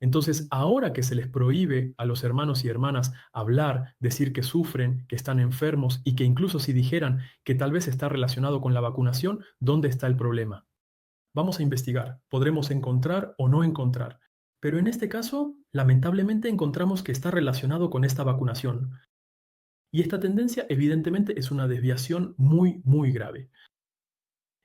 Entonces, ahora que se les prohíbe a los hermanos y hermanas hablar, decir que sufren, que están enfermos y que incluso si dijeran que tal vez está relacionado con la vacunación, ¿dónde está el problema? Vamos a investigar, podremos encontrar o no encontrar. Pero en este caso, lamentablemente encontramos que está relacionado con esta vacunación. Y esta tendencia evidentemente es una desviación muy, muy grave.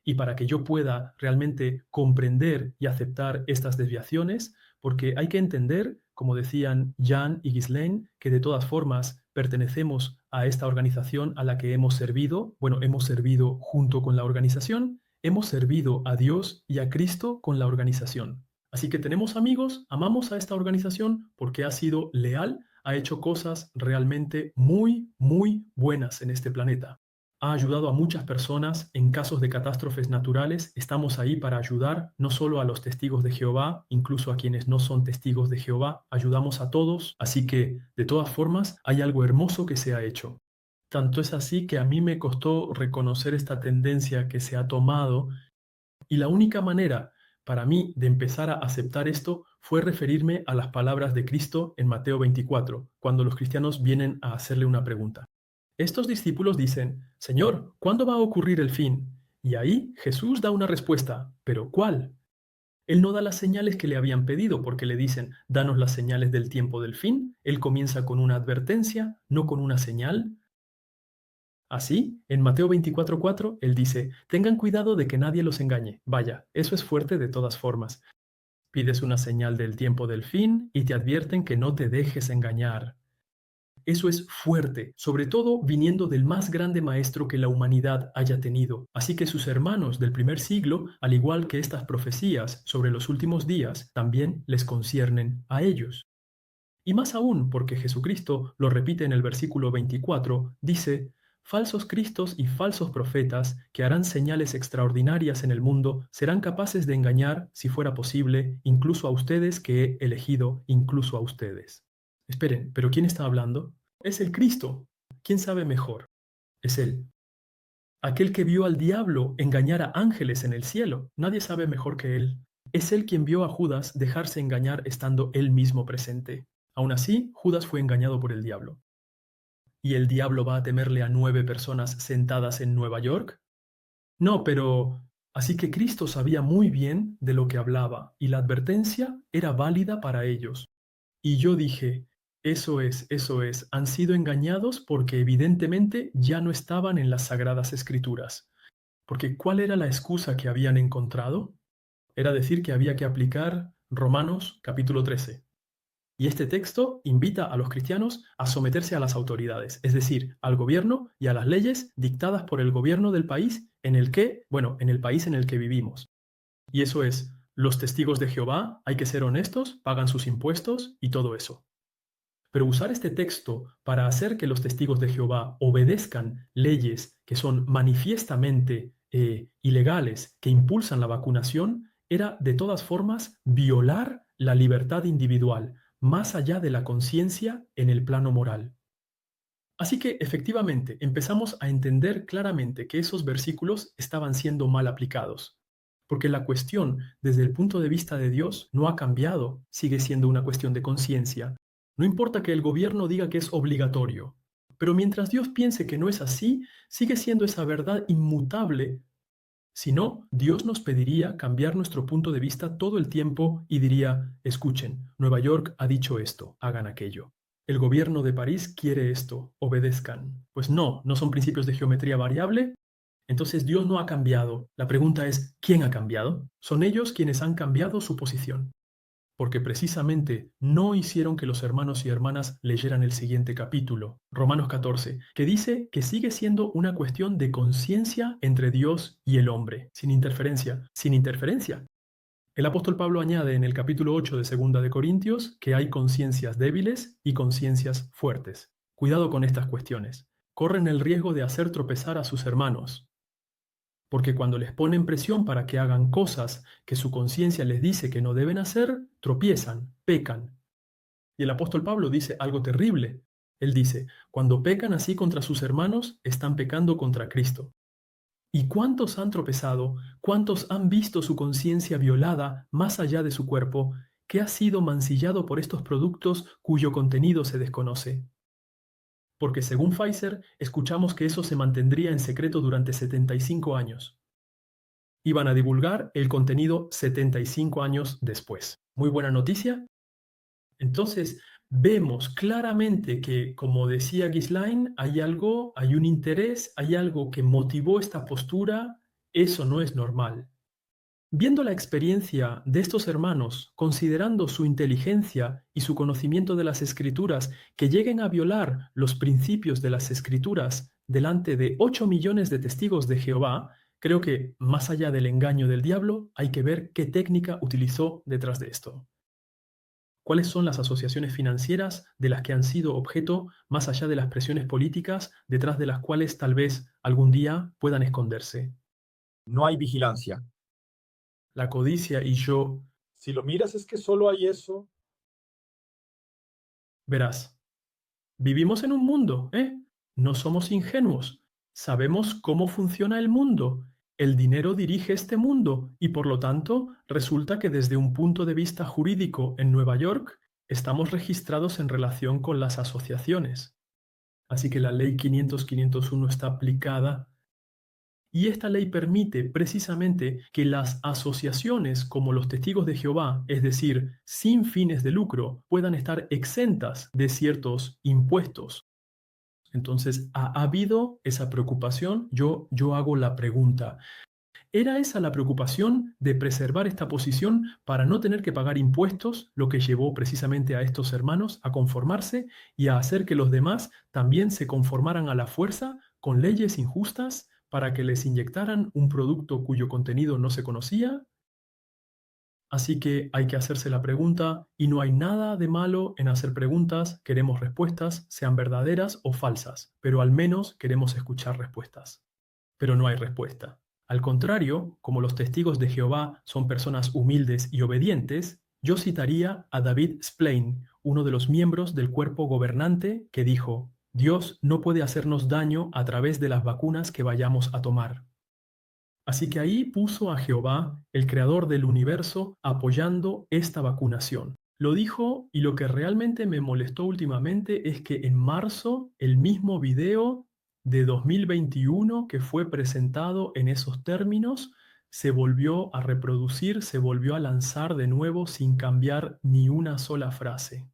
Y para que yo pueda realmente comprender y aceptar estas desviaciones, porque hay que entender, como decían Jan y Ghislaine, que de todas formas pertenecemos a esta organización a la que hemos servido. Bueno, hemos servido junto con la organización, hemos servido a Dios y a Cristo con la organización. Así que tenemos amigos, amamos a esta organización porque ha sido leal, ha hecho cosas realmente muy, muy buenas en este planeta. Ha ayudado a muchas personas en casos de catástrofes naturales. Estamos ahí para ayudar no solo a los testigos de Jehová, incluso a quienes no son testigos de Jehová. Ayudamos a todos, así que, de todas formas, hay algo hermoso que se ha hecho. Tanto es así que a mí me costó reconocer esta tendencia que se ha tomado, y la única manera para mí de empezar a aceptar esto fue referirme a las palabras de Cristo en Mateo 24, cuando los cristianos vienen a hacerle una pregunta. Estos discípulos dicen, Señor, ¿cuándo va a ocurrir el fin? Y ahí Jesús da una respuesta, ¿pero cuál? Él no da las señales que le habían pedido porque le dicen, danos las señales del tiempo del fin. Él comienza con una advertencia, no con una señal. Así, en Mateo 24:4, él dice, tengan cuidado de que nadie los engañe. Vaya, eso es fuerte de todas formas. Pides una señal del tiempo del fin y te advierten que no te dejes engañar. Eso es fuerte, sobre todo viniendo del más grande maestro que la humanidad haya tenido. Así que sus hermanos del primer siglo, al igual que estas profecías sobre los últimos días, también les conciernen a ellos. Y más aún, porque Jesucristo lo repite en el versículo 24, dice, falsos cristos y falsos profetas que harán señales extraordinarias en el mundo serán capaces de engañar, si fuera posible, incluso a ustedes que he elegido, incluso a ustedes. Esperen, ¿pero quién está hablando? Es el Cristo. ¿Quién sabe mejor? Es Él. Aquel que vio al diablo engañar a ángeles en el cielo. Nadie sabe mejor que Él. Es Él quien vio a Judas dejarse engañar estando Él mismo presente. Aún así, Judas fue engañado por el diablo. ¿Y el diablo va a temerle a 9 personas sentadas en Nueva York? No, pero... Así que Cristo sabía muy bien de lo que hablaba, y la advertencia era válida para ellos. Y yo dije, eso es, han sido engañados porque evidentemente ya no estaban en las Sagradas Escrituras. Porque ¿cuál era la excusa que habían encontrado? Era decir que había que aplicar Romanos capítulo 13. Y este texto invita a los cristianos a someterse a las autoridades, es decir, al gobierno y a las leyes dictadas por el gobierno del país en el que, en el país en el que vivimos. Y eso es, los testigos de Jehová, hay que ser honestos, pagan sus impuestos y todo eso. Pero usar este texto para hacer que los testigos de Jehová obedezcan leyes que son manifiestamente ilegales, que impulsan la vacunación, era de todas formas violar la libertad individual, más allá de la conciencia en el plano moral. Así que efectivamente empezamos a entender claramente que esos versículos estaban siendo mal aplicados, porque la cuestión desde el punto de vista de Dios no ha cambiado, sigue siendo una cuestión de conciencia. No importa que el gobierno diga que es obligatorio, pero mientras Dios piense que no es así, sigue siendo esa verdad inmutable. Si no, Dios nos pediría cambiar nuestro punto de vista todo el tiempo y diría, escuchen, Nueva York ha dicho esto, hagan aquello. El gobierno de París quiere esto, obedezcan. Pues no son principios de geometría variable. Entonces Dios no ha cambiado. La pregunta es, ¿quién ha cambiado? Son ellos quienes han cambiado su posición. Porque precisamente no hicieron que los hermanos y hermanas leyeran el siguiente capítulo, Romanos 14, que dice que sigue siendo una cuestión de conciencia entre Dios y el hombre, sin interferencia. El apóstol Pablo añade en el capítulo 8 de 2 de Corintios que hay conciencias débiles y conciencias fuertes. Cuidado con estas cuestiones. Corren el riesgo de hacer tropezar a sus hermanos. Porque cuando les ponen presión para que hagan cosas que su conciencia les dice que no deben hacer, tropiezan, pecan. Y el apóstol Pablo dice algo terrible. Él dice, cuando pecan así contra sus hermanos, están pecando contra Cristo. ¿Y cuántos han tropezado? ¿Cuántos han visto su conciencia violada más allá de su cuerpo, que ha sido mancillado por estos productos cuyo contenido se desconoce? Porque según Pfizer, escuchamos que eso se mantendría en secreto durante 75 años. Iban a divulgar el contenido 75 años después. Muy buena noticia. Entonces, vemos claramente que, como decía Ghislain, hay un interés, hay algo que motivó esta postura. Eso no es normal. Viendo la experiencia de estos hermanos, considerando su inteligencia y su conocimiento de las Escrituras, que lleguen a violar los principios de las Escrituras delante de 8 millones de testigos de Jehová, creo que, más allá del engaño del diablo, hay que ver qué técnica utilizó detrás de esto. ¿Cuáles son las asociaciones financieras de las que han sido objeto, más allá de las presiones políticas, detrás de las cuales tal vez algún día puedan esconderse? No hay vigilancia. La codicia y yo... Si lo miras es que solo hay eso. Verás, vivimos en un mundo, ¿eh? No somos ingenuos. Sabemos cómo funciona el mundo. El dinero dirige este mundo y por lo tanto resulta que desde un punto de vista jurídico en Nueva York estamos registrados en relación con las asociaciones. Así que la ley 500-501 está aplicada. Y esta ley permite precisamente que las asociaciones como los Testigos de Jehová, es decir, sin fines de lucro, puedan estar exentas de ciertos impuestos. Entonces, ¿ha habido esa preocupación? Yo hago la pregunta. ¿Era esa la preocupación de preservar esta posición para no tener que pagar impuestos, lo que llevó precisamente a estos hermanos a conformarse y a hacer que los demás también se conformaran a la fuerza con leyes injustas para que les inyectaran un producto cuyo contenido no se conocía? Así que hay que hacerse la pregunta y no hay nada de malo en hacer preguntas, queremos respuestas, sean verdaderas o falsas, pero al menos queremos escuchar respuestas. Pero no hay respuesta. Al contrario, como los testigos de Jehová son personas humildes y obedientes, yo citaría a David Splain, uno de los miembros del cuerpo gobernante, que dijo: Dios no puede hacernos daño a través de las vacunas que vayamos a tomar. Así que ahí puso a Jehová, el creador del universo, apoyando esta vacunación. Lo dijo y lo que realmente me molestó últimamente es que en marzo el mismo video de 2021 que fue presentado en esos términos se volvió a reproducir, se volvió a lanzar de nuevo sin cambiar ni una sola frase.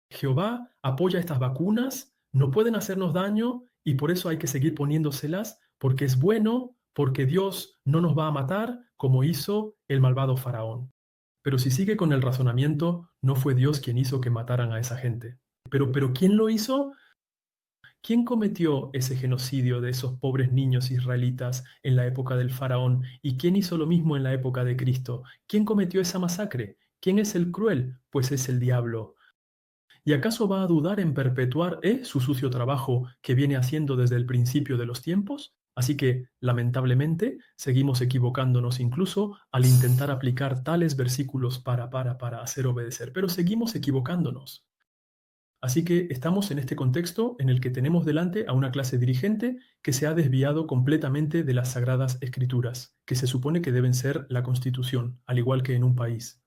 Jehová apoya estas vacunas, no pueden hacernos daño y por eso hay que seguir poniéndoselas porque es bueno, porque Dios no nos va a matar como hizo el malvado faraón. Pero si sigue con el razonamiento, no fue Dios quien hizo que mataran a esa gente. Pero ¿quién lo hizo? ¿Quién cometió ese genocidio de esos pobres niños israelitas en la época del faraón? ¿Y quién hizo lo mismo en la época de Cristo? ¿Quién cometió esa masacre? ¿Quién es el cruel? Pues es el diablo. ¿Y acaso va a dudar en perpetuar su sucio trabajo que viene haciendo desde el principio de los tiempos? Así que, lamentablemente, seguimos equivocándonos incluso al intentar aplicar tales versículos para hacer obedecer, pero seguimos equivocándonos. Así que estamos en este contexto en el que tenemos delante a una clase dirigente que se ha desviado completamente de las Sagradas Escrituras, que se supone que deben ser la Constitución, al igual que en un país.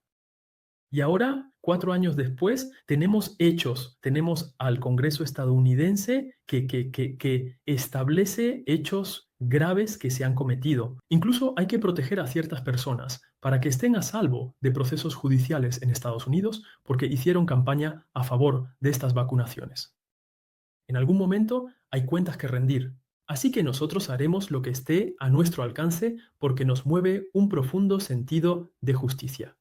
Y ahora, 4 años después, tenemos hechos, tenemos al Congreso estadounidense que establece hechos graves que se han cometido. Incluso hay que proteger a ciertas personas para que estén a salvo de procesos judiciales en Estados Unidos porque hicieron campaña a favor de estas vacunaciones. En algún momento hay cuentas que rendir. Así que nosotros haremos lo que esté a nuestro alcance porque nos mueve un profundo sentido de justicia.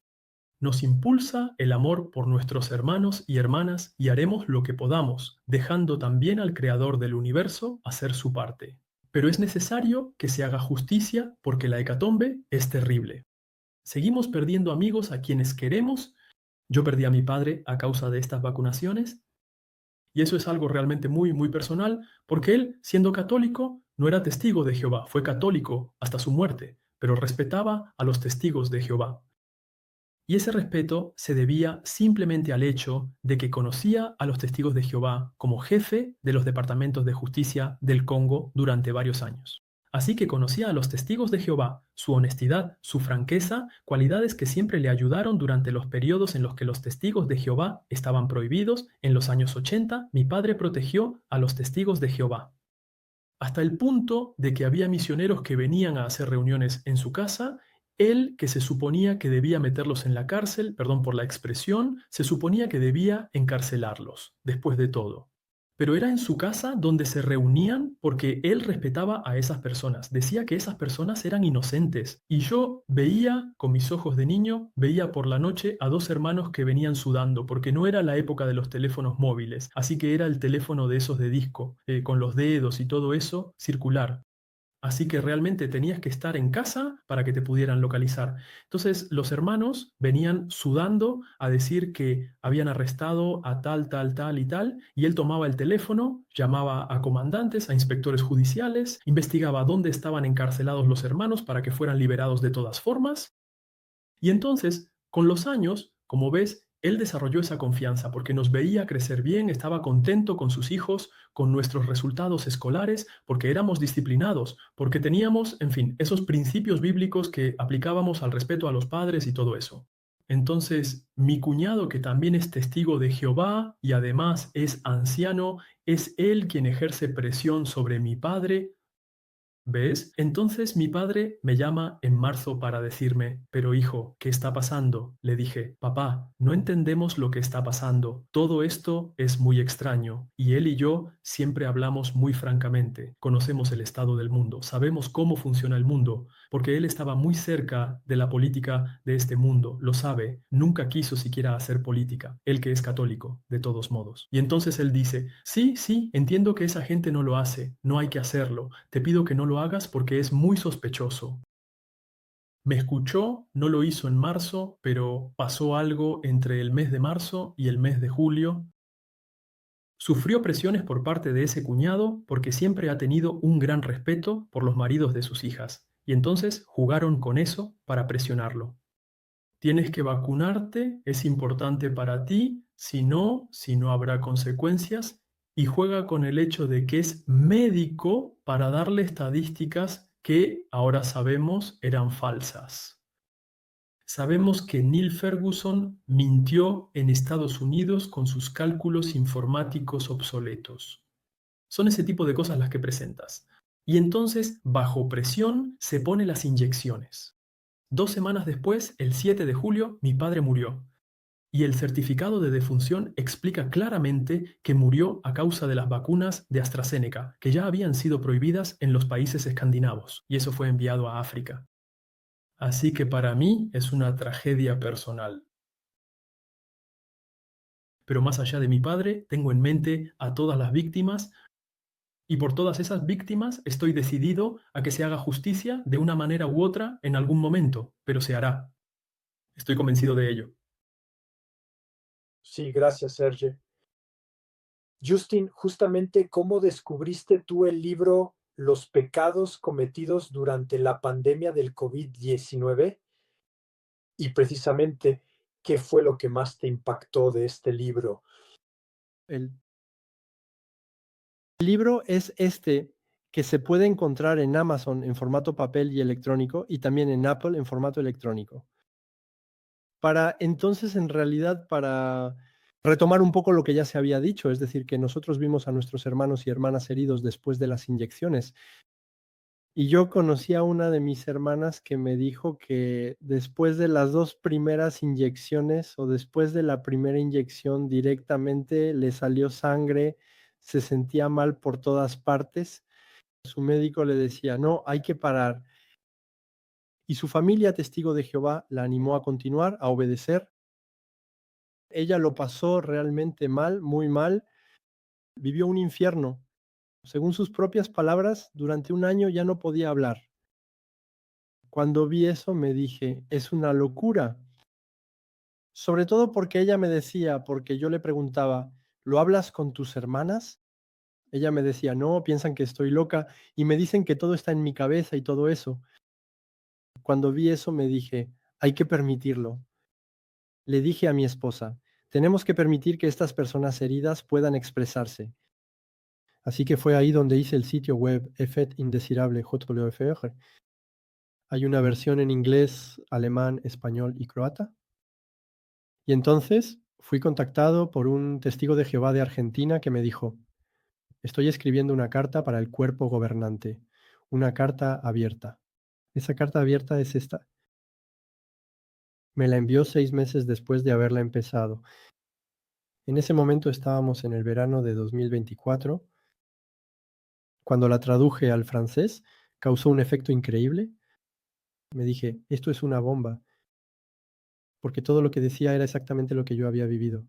Nos impulsa el amor por nuestros hermanos y hermanas y haremos lo que podamos, dejando también al Creador del universo hacer su parte. Pero es necesario que se haga justicia porque la hecatombe es terrible. Seguimos perdiendo amigos a quienes queremos. Yo perdí a mi padre a causa de estas vacunaciones. Y eso es algo realmente muy, muy personal, porque él, siendo católico, no era testigo de Jehová, fue católico hasta su muerte, pero respetaba a los testigos de Jehová. Y ese respeto se debía simplemente al hecho de que conocía a los testigos de Jehová como jefe de los departamentos de justicia del Congo durante varios años. Así que conocía a los testigos de Jehová, su honestidad, su franqueza, cualidades que siempre le ayudaron durante los periodos en los que los testigos de Jehová estaban prohibidos. En los años 80, mi padre protegió a los testigos de Jehová. Hasta el punto de que había misioneros que venían a hacer reuniones en su casa. Él, que se suponía que debía meterlos en la cárcel, perdón por la expresión, se suponía que debía encarcelarlos, después de todo. Pero era en su casa donde se reunían porque él respetaba a esas personas. Decía que esas personas eran inocentes. Y yo veía, con mis ojos de niño, veía por la noche a 2 hermanos que venían sudando, porque no era la época de los teléfonos móviles, así que era el teléfono de esos de disco, con los dedos y todo eso, circular. Así que realmente tenías que estar en casa para que te pudieran localizar. Entonces los hermanos venían sudando a decir que habían arrestado a tal, tal y tal, y él tomaba el teléfono, llamaba a comandantes, a inspectores judiciales, investigaba dónde estaban encarcelados los hermanos para que fueran liberados de todas formas. Y entonces, con los años, como ves, él desarrolló esa confianza porque nos veía crecer bien, estaba contento con sus hijos, con nuestros resultados escolares, porque éramos disciplinados, porque teníamos, en fin, esos principios bíblicos que aplicábamos al respeto a los padres y todo eso. Entonces, mi cuñado, que también es testigo de Jehová y además es anciano, es él quien ejerce presión sobre mi padre. ¿Ves? Entonces mi padre me llama en marzo para decirme, pero hijo, ¿qué está pasando? Le dije, papá, no entendemos lo que está pasando. Todo esto es muy extraño. Y él y yo siempre hablamos muy francamente. Conocemos el estado del mundo, sabemos cómo funciona el mundo, porque él estaba muy cerca de la política de este mundo, lo sabe. Nunca quiso siquiera hacer política, él que es católico, de todos modos. Y entonces él dice, sí, entiendo que esa gente no lo hace, no hay que hacerlo. Te pido que no lo hagas porque es muy sospechoso. Me escuchó, no lo hizo en marzo, pero pasó algo entre el mes de marzo y el mes de julio. Sufrió presiones por parte de ese cuñado porque siempre ha tenido un gran respeto por los maridos de sus hijas, y entonces jugaron con eso para presionarlo. Tienes que vacunarte, es importante para ti, si no habrá consecuencias, y juega con el hecho de que es médico para darle estadísticas que ahora sabemos eran falsas. Sabemos que Neil Ferguson mintió en Estados Unidos con sus cálculos informáticos obsoletos. Son ese tipo de cosas las que presentas. Y entonces, bajo presión, se pone las inyecciones. 2 semanas después, el 7 de julio, mi padre murió. Y el certificado de defunción explica claramente que murió a causa de las vacunas de AstraZeneca, que ya habían sido prohibidas en los países escandinavos, y eso fue enviado a África. Así que para mí es una tragedia personal. Pero más allá de mi padre, tengo en mente a todas las víctimas, y por todas esas víctimas estoy decidido a que se haga justicia de una manera u otra en algún momento, pero se hará. Estoy convencido de ello. Sí, gracias, Serge. Justin, justamente, ¿cómo descubriste tú el libro Los pecados cometidos durante la pandemia del COVID-19? Y precisamente, ¿qué fue lo que más te impactó de este libro? El libro es este que se puede encontrar en Amazon en formato papel y electrónico y también en Apple en formato electrónico. Para entonces, en realidad, para retomar un poco lo que ya se había dicho, es decir, que nosotros vimos a nuestros hermanos y hermanas heridos después de las inyecciones. Y yo conocí a una de mis hermanas que me dijo que después de las 2 primeras inyecciones o después de la primera inyección directamente le salió sangre, se sentía mal por todas partes. Su médico le decía: "No, hay que parar". Y su familia, testigo de Jehová, la animó a continuar, a obedecer. Ella lo pasó realmente mal, muy mal. Vivió un infierno. Según sus propias palabras, durante 1 año ya no podía hablar. Cuando vi eso me dije: "Es una locura". Sobre todo porque ella me decía, porque yo le preguntaba: "¿Lo hablas con tus hermanas?". Ella me decía: "No, piensan que estoy loca y me dicen que todo está en mi cabeza y todo eso". Cuando vi eso me dije: "Hay que permitirlo". Le dije a mi esposa: "Tenemos que permitir que estas personas heridas puedan expresarse". Así que fue ahí donde hice el sitio web effetindesirable.org. Hay una versión en inglés, alemán, español y croata. Y entonces fui contactado por un testigo de Jehová de Argentina que me dijo: "Estoy escribiendo una carta para el cuerpo gobernante, una carta abierta". Esa carta abierta es esta. Me la envió 6 meses después de haberla empezado. En ese momento estábamos en el verano de 2024. Cuando la traduje al francés, causó un efecto increíble. Me dije: "Esto es una bomba", porque todo lo que decía era exactamente lo que yo había vivido.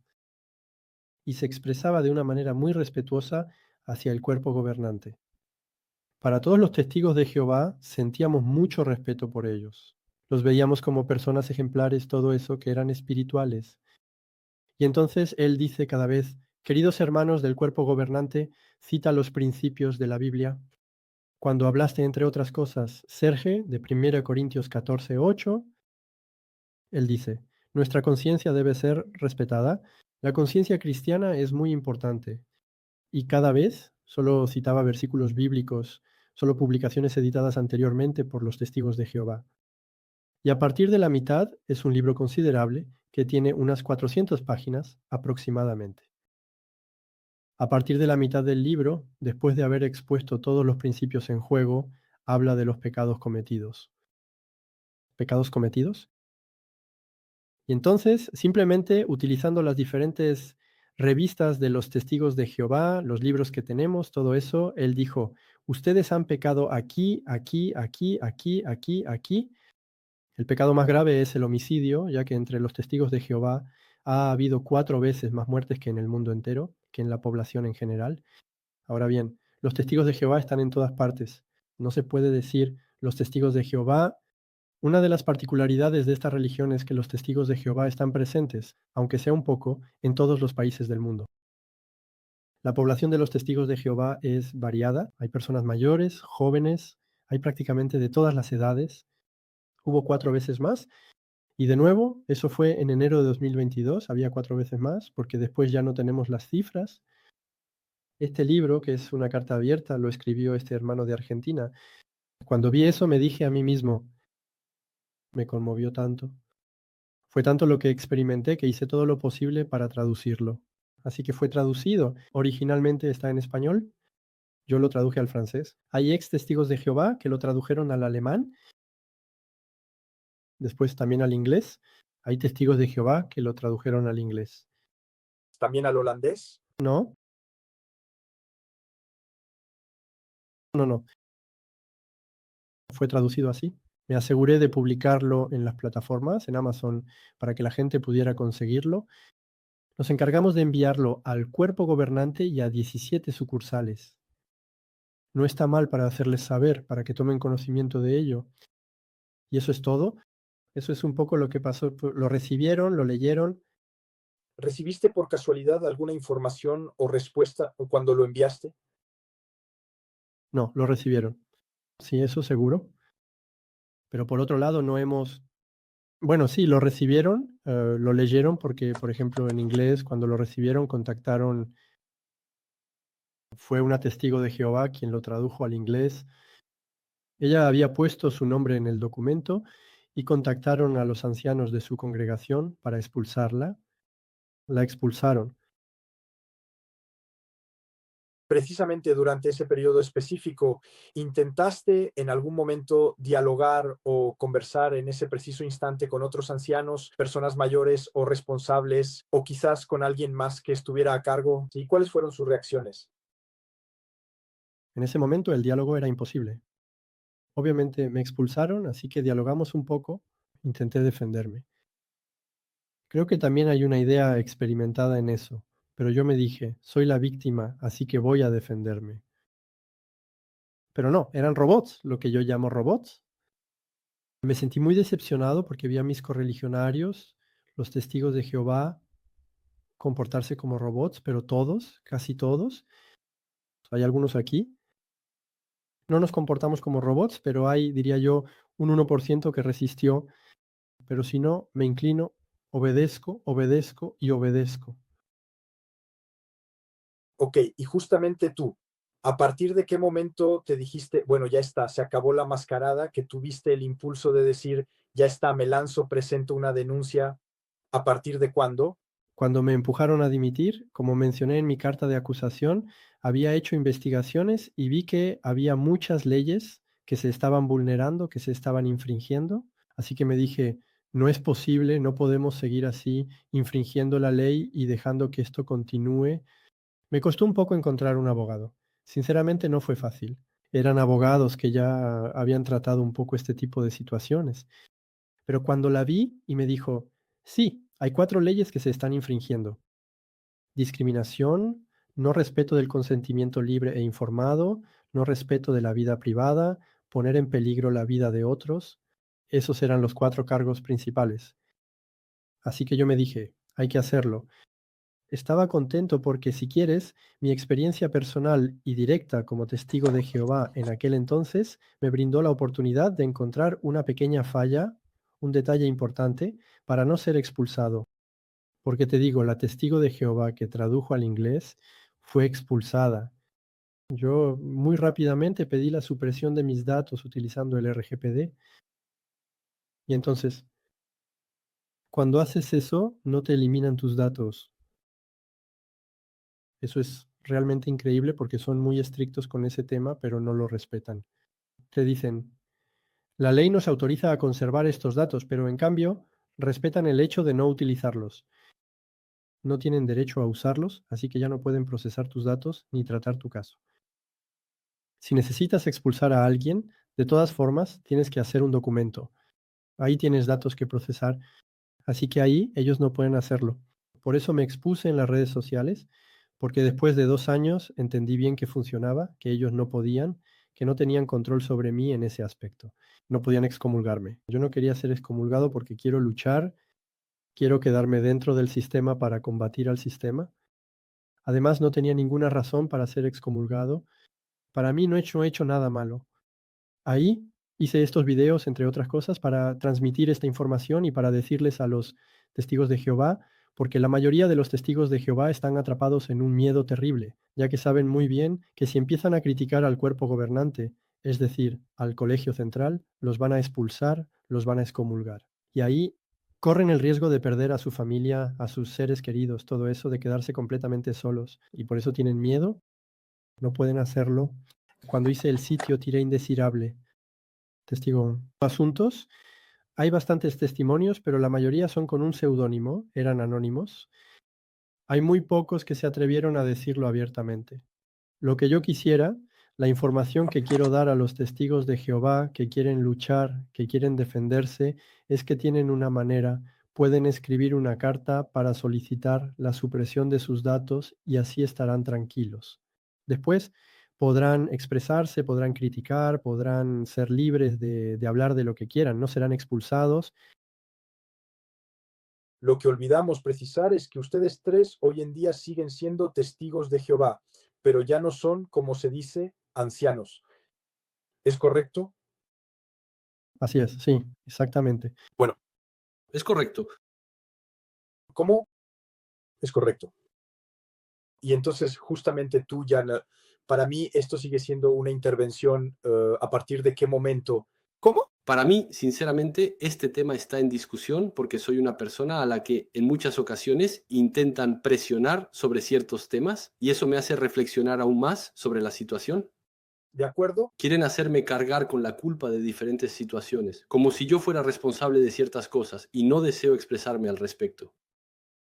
Y se expresaba de una manera muy respetuosa hacia el cuerpo gobernante. Para todos los testigos de Jehová sentíamos mucho respeto por ellos. Los veíamos como personas ejemplares, todo eso, que eran espirituales. Y entonces él dice cada vez: "Queridos hermanos del cuerpo gobernante", cita los principios de la Biblia. Cuando hablaste, entre otras cosas, Serge, de 1 Corintios 14:8, él dice: "Nuestra conciencia debe ser respetada. La conciencia cristiana es muy importante". Y cada vez solo citaba versículos bíblicos, solo publicaciones editadas anteriormente por los testigos de Jehová. Y a partir de la mitad es un libro considerable que tiene unas 400 páginas aproximadamente. A partir de la mitad del libro, después de haber expuesto todos los principios en juego, habla de los pecados cometidos. ¿Pecados cometidos? Y entonces, simplemente utilizando las diferentes revistas de los testigos de Jehová, los libros que tenemos, todo eso, él dijo: "Ustedes han pecado aquí, aquí, aquí, aquí, aquí, aquí". El pecado más grave es el homicidio, ya que entre los testigos de Jehová ha habido 4 veces más muertes que en el mundo entero, que en la población en general. Ahora bien, los testigos de Jehová están en todas partes. No se puede decir los testigos de Jehová. Una de las particularidades de esta religión es que los testigos de Jehová están presentes, aunque sea un poco, en todos los países del mundo. La población de los testigos de Jehová es variada. Hay personas mayores, jóvenes, hay prácticamente de todas las edades. Hubo 4 veces más. Y de nuevo, eso fue en enero de 2022, había 4 veces más, porque después ya no tenemos las cifras. Este libro, que es una carta abierta, lo escribió este hermano de Argentina. Cuando vi eso me dije a mí mismo, me conmovió tanto. Fue tanto lo que experimenté que hice todo lo posible para traducirlo. Así que fue traducido. Originalmente está en español. Yo lo traduje al francés. Hay ex testigos de Jehová que lo tradujeron al alemán, después también al inglés. Hay testigos de Jehová que lo tradujeron al inglés. ¿También al holandés? ¿No? No. Fue traducido así. Me aseguré de publicarlo en las plataformas, en Amazon, para que la gente pudiera conseguirlo. Nos encargamos de enviarlo al cuerpo gobernante y a 17 sucursales. No está mal para hacerles saber, para que tomen conocimiento de ello. Y eso es todo. Eso es un poco lo que pasó. Lo recibieron, lo leyeron. ¿Recibiste por casualidad alguna información o respuesta cuando lo enviaste? No, lo recibieron. Sí, eso seguro. Pero por otro lado, no hemos... Bueno, sí, lo recibieron, lo leyeron porque, por ejemplo, en inglés, cuando lo recibieron, contactaron, fue una testigo de Jehová quien lo tradujo al inglés. Ella había puesto su nombre en el documento y contactaron a los ancianos de su congregación para expulsarla. La expulsaron. Precisamente durante ese periodo específico, ¿intentaste en algún momento dialogar o conversar en ese preciso instante con otros ancianos, personas mayores o responsables, o quizás con alguien más que estuviera a cargo? ¿Y cuáles fueron sus reacciones? En ese momento el diálogo era imposible. Obviamente me expulsaron, así que dialogamos un poco. Intenté defenderme. Creo que también hay una idea experimentada en eso, pero yo me dije, soy la víctima, así que voy a defenderme. Pero no, eran robots, lo que yo llamo robots. Me sentí muy decepcionado porque vi a mis correligionarios, los testigos de Jehová, comportarse como robots, pero todos, casi todos, hay algunos aquí, no nos comportamos como robots, pero hay, diría yo, un 1% que resistió, pero si no, me inclino, obedezco, obedezco y obedezco. Ok, y justamente tú, ¿a partir de qué momento te dijiste, bueno, ya está, se acabó la mascarada, que tuviste el impulso de decir, ya está, me lanzo, presento una denuncia? ¿A partir de cuándo? Cuando me empujaron a dimitir, como mencioné en mi carta de acusación, había hecho investigaciones y vi que había muchas leyes que se estaban vulnerando, que se estaban infringiendo. Así que me dije, no es posible, no podemos seguir así, infringiendo la ley y dejando que esto continúe. Me costó un poco encontrar un abogado. Sinceramente no fue fácil. Eran abogados que ya habían tratado un poco este tipo de situaciones. Pero cuando la vi y me dijo, sí, hay 4 leyes que se están infringiendo: discriminación, no respeto del consentimiento libre e informado, no respeto de la vida privada, poner en peligro la vida de otros. Esos eran los 4 cargos principales. Así que yo me dije, hay que hacerlo. Estaba contento porque, si quieres, mi experiencia personal y directa como testigo de Jehová en aquel entonces me brindó la oportunidad de encontrar una pequeña falla, un detalle importante, para no ser expulsado. Porque te digo, la testigo de Jehová que tradujo al inglés fue expulsada. Yo muy rápidamente pedí la supresión de mis datos utilizando el RGPD. Y entonces, cuando haces eso, no te eliminan tus datos. Eso es realmente increíble porque son muy estrictos con ese tema, pero no lo respetan. Te dicen, la ley nos autoriza a conservar estos datos, pero en cambio respetan el hecho de no utilizarlos. No tienen derecho a usarlos, así que ya no pueden procesar tus datos ni tratar tu caso. Si necesitas expulsar a alguien, de todas formas, tienes que hacer un documento. Ahí tienes datos que procesar, así que ahí ellos no pueden hacerlo. Por eso me expuse en las redes sociales, porque después de 2 años entendí bien que funcionaba, que ellos no podían, que no tenían control sobre mí en ese aspecto. No podían excomulgarme. Yo no quería ser excomulgado porque quiero luchar, quiero quedarme dentro del sistema para combatir al sistema. Además, no tenía ninguna razón para ser excomulgado. Para mí no he hecho nada malo. Ahí hice estos videos, entre otras cosas, para transmitir esta información y para decirles a los testigos de Jehová, porque la mayoría de los testigos de Jehová están atrapados en un miedo terrible, ya que saben muy bien que si empiezan a criticar al cuerpo gobernante, es decir, al colegio central, los van a expulsar, los van a excomulgar. Y ahí corren el riesgo de perder a su familia, a sus seres queridos, todo eso, de quedarse completamente solos. Y por eso tienen miedo, no pueden hacerlo. Cuando hice el sitio Tiré Indesirable, testigo asuntos, hay bastantes testimonios, pero la mayoría son con un seudónimo, eran anónimos. Hay muy pocos que se atrevieron a decirlo abiertamente. Lo que yo quisiera, la información que quiero dar a los testigos de Jehová que quieren luchar, que quieren defenderse, es que tienen una manera, pueden escribir una carta para solicitar la supresión de sus datos y así estarán tranquilos. Después podrán expresarse, podrán criticar, podrán ser libres de hablar de lo que quieran, no serán expulsados. Lo que olvidamos precisar es que ustedes tres hoy en día siguen siendo testigos de Jehová, pero ya no son, como se dice, ancianos. ¿Es correcto? Así es, sí, exactamente. Es correcto. ¿Cómo? Es correcto. Y entonces, justamente tú, Jan, para mí esto sigue siendo una intervención a partir de qué momento. ¿Cómo? Para mí, sinceramente, este tema está en discusión porque soy una persona a la que en muchas ocasiones intentan presionar sobre ciertos temas y eso me hace reflexionar aún más sobre la situación. ¿De acuerdo? Quieren hacerme cargar con la culpa de diferentes situaciones, como si yo fuera responsable de ciertas cosas y no deseo expresarme al respecto.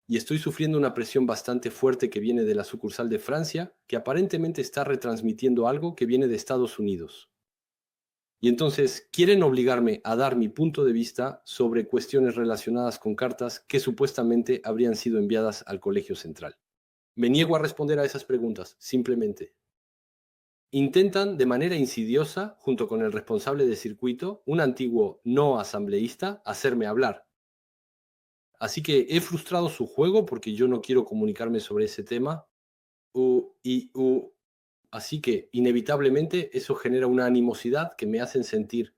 Y estoy sufriendo una presión bastante fuerte que viene de la sucursal de Francia, que aparentemente está retransmitiendo algo que viene de Estados Unidos. Y entonces quieren obligarme a dar mi punto de vista sobre cuestiones relacionadas con cartas que supuestamente habrían sido enviadas al Colegio Central. Me niego a responder a esas preguntas, simplemente. Intentan de manera insidiosa, junto con el responsable de circuito, un antiguo no asambleísta, hacerme hablar. Así que he frustrado su juego porque yo no quiero comunicarme sobre ese tema. Así que inevitablemente eso genera una animosidad que me hacen sentir.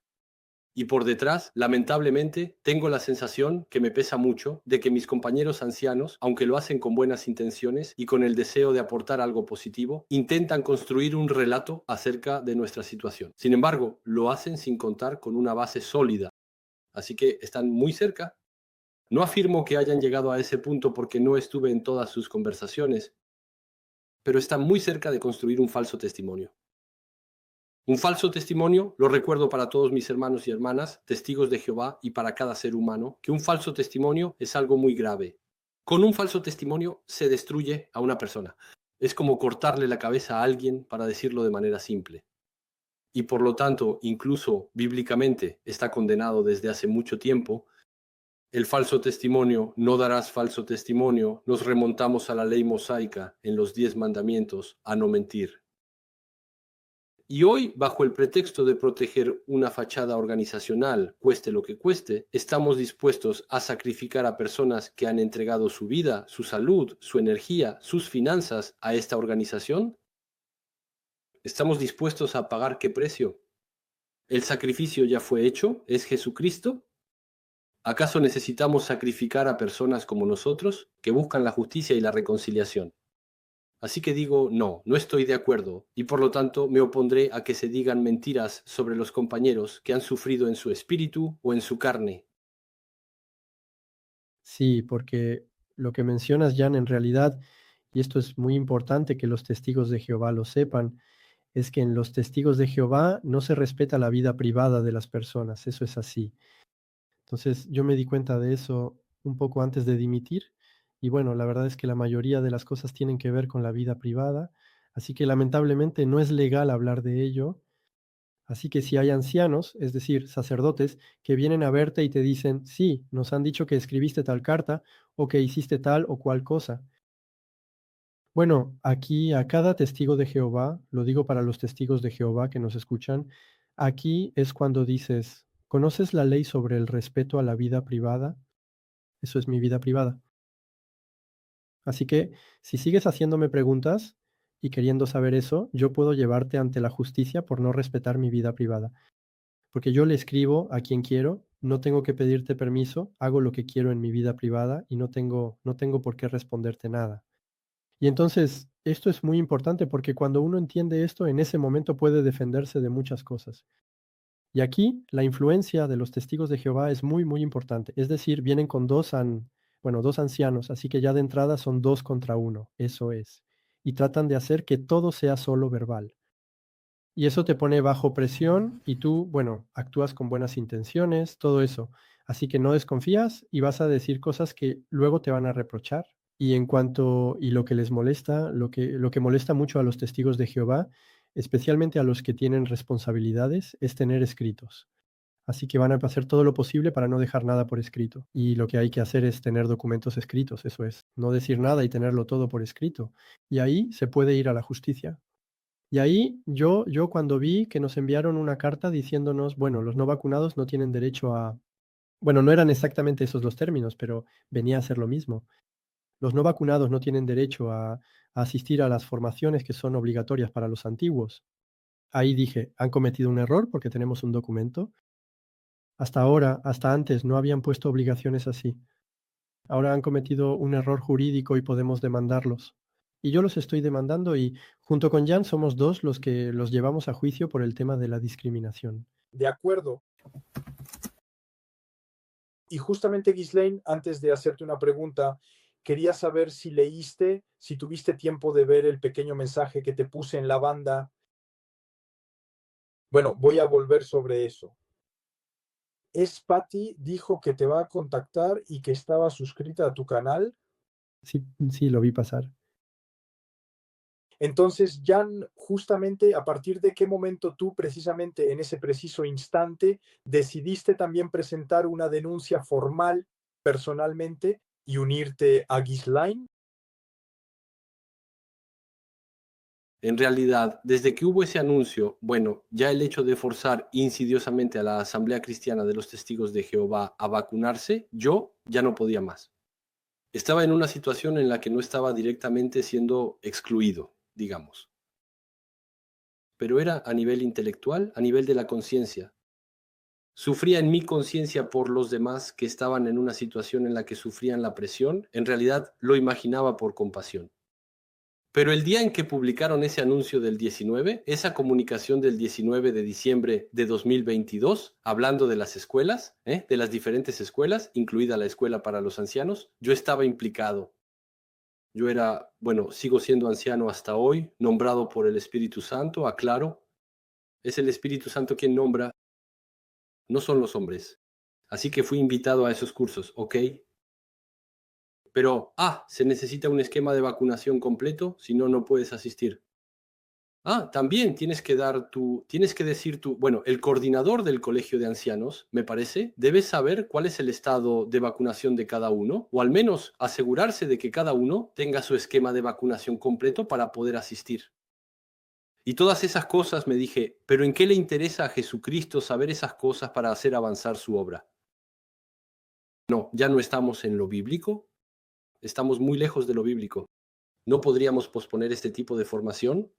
Y por detrás, lamentablemente, tengo la sensación que me pesa mucho de que mis compañeros ancianos, aunque lo hacen con buenas intenciones y con el deseo de aportar algo positivo, intentan construir un relato acerca de nuestra situación. Sin embargo, lo hacen sin contar con una base sólida. Así que están muy cerca. No afirmo que hayan llegado a ese punto porque no estuve en todas sus conversaciones, pero están muy cerca de construir un falso testimonio. Un falso testimonio, lo recuerdo para todos mis hermanos y hermanas, testigos de Jehová y para cada ser humano, que un falso testimonio es algo muy grave. Con un falso testimonio se destruye a una persona. Es como cortarle la cabeza a alguien para decirlo de manera simple. Y por lo tanto, incluso bíblicamente está condenado desde hace mucho tiempo. El falso testimonio, no darás falso testimonio, nos remontamos a la ley mosaica en los 10 mandamientos, a no mentir. Y hoy, bajo el pretexto de proteger una fachada organizacional, cueste lo que cueste, estamos dispuestos a sacrificar a personas que han entregado su vida, su salud, su energía, sus finanzas a esta organización. ¿Estamos dispuestos a pagar qué precio? ¿El sacrificio ya fue hecho? ¿Es Jesucristo? ¿Acaso necesitamos sacrificar a personas como nosotros que buscan la justicia y la reconciliación? Así que digo, no, no estoy de acuerdo y por lo tanto me opondré a que se digan mentiras sobre los compañeros que han sufrido en su espíritu o en su carne. Sí, porque lo que mencionas, Jan, en realidad, y esto es muy importante que los testigos de Jehová lo sepan, es que en los testigos de Jehová no se respeta la vida privada de las personas, eso es así. Entonces, yo me di cuenta de eso un poco antes de dimitir y bueno, la verdad es que la mayoría de las cosas tienen que ver con la vida privada, así que lamentablemente no es legal hablar de ello. Así que si hay ancianos, es decir, sacerdotes, que vienen a verte y te dicen, sí, nos han dicho que escribiste tal carta o que hiciste tal o cual cosa. Bueno, aquí a cada testigo de Jehová, lo digo para los testigos de Jehová que nos escuchan, aquí es cuando dices, ¿conoces la ley sobre el respeto a la vida privada? Eso es mi vida privada. Así que si sigues haciéndome preguntas y queriendo saber eso, yo puedo llevarte ante la justicia por no respetar mi vida privada. Porque yo le escribo a quien quiero, no tengo que pedirte permiso, hago lo que quiero en mi vida privada y no tengo por qué responderte nada. Y entonces, esto es muy importante porque cuando uno entiende esto, en ese momento puede defenderse de muchas cosas. Y aquí la influencia de los testigos de Jehová es muy, muy importante. Es decir, vienen con dos ancianos, así que ya de entrada son 2 contra 1, eso es. Y tratan de hacer que todo sea solo verbal. Y eso te pone bajo presión y tú, actúas con buenas intenciones, todo eso. Así que no desconfías y vas a decir cosas que luego te van a reprochar. Y lo que les molesta, lo que molesta mucho a los testigos de Jehová, especialmente a los que tienen responsabilidades, es tener escritos. Así que van a hacer todo lo posible para no dejar nada por escrito. Y lo que hay que hacer es tener documentos escritos, eso es. No decir nada y tenerlo todo por escrito. Y ahí se puede ir a la justicia. Y ahí yo cuando vi que nos enviaron una carta diciéndonos, los no vacunados no tienen derecho a... Bueno, no eran exactamente esos los términos, pero venía a ser lo mismo. Los no vacunados no tienen derecho a asistir a las formaciones que son obligatorias para los antiguos. Ahí dije, han cometido un error porque tenemos un documento. Hasta ahora, hasta antes, no habían puesto obligaciones así. Ahora han cometido un error jurídico y podemos demandarlos. Y yo los estoy demandando y junto con Jan somos 2 los que los llevamos a juicio por el tema de la discriminación. De acuerdo. Y justamente, Ghislaine, antes de hacerte una pregunta, quería saber si leíste, si tuviste tiempo de ver el pequeño mensaje que te puse en la banda. Bueno, voy a volver sobre eso. Patty dijo que te va a contactar y que estaba suscrita a tu canal. Sí, lo vi pasar. Entonces, Jan, justamente a partir de qué momento tú, precisamente en ese preciso instante, decidiste también presentar una denuncia formal personalmente y unirte a Ghislaine? En realidad, desde que hubo ese anuncio, ya el hecho de forzar insidiosamente a la Asamblea Cristiana de los Testigos de Jehová a vacunarse, yo ya no podía más. Estaba en una situación en la que no estaba directamente siendo excluido, digamos. Pero era a nivel intelectual, a nivel de la conciencia. Sufría en mi conciencia por los demás que estaban en una situación en la que sufrían la presión. En realidad lo imaginaba por compasión. Pero el día en que publicaron ese anuncio del 19, esa comunicación del 19 de diciembre de 2022, hablando de las escuelas, de las diferentes escuelas, incluida la escuela para los ancianos, yo estaba implicado. Yo era, sigo siendo anciano hasta hoy, nombrado por el Espíritu Santo, aclaro. Es el Espíritu Santo quien nombra, no son los hombres. Así que fui invitado a esos cursos, ¿ok? Pero, se necesita un esquema de vacunación completo, si no, no puedes asistir. También tienes que decir el coordinador del colegio de ancianos, me parece, debe saber cuál es el estado de vacunación de cada uno, o al menos asegurarse de que cada uno tenga su esquema de vacunación completo para poder asistir. Y todas esas cosas me dije, ¿pero en qué le interesa a Jesucristo saber esas cosas para hacer avanzar su obra? No, ya no estamos en lo bíblico, estamos muy lejos de lo bíblico. ¿No podríamos posponer este tipo de formación?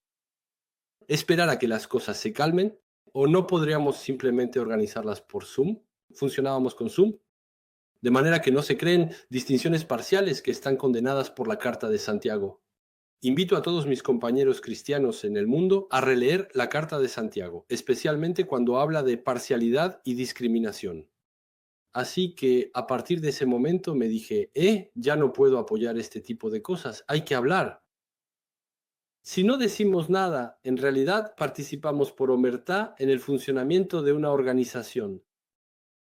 ¿Esperar a que las cosas se calmen? ¿O no podríamos simplemente organizarlas por Zoom? Funcionábamos con Zoom. De manera que no se creen distinciones parciales que están condenadas por la Carta de Santiago. Invito a todos mis compañeros cristianos en el mundo a releer la Carta de Santiago, especialmente cuando habla de parcialidad y discriminación. Así que a partir de ese momento me dije, ya no puedo apoyar este tipo de cosas, hay que hablar. Si no decimos nada, en realidad participamos por omertá en el funcionamiento de una organización.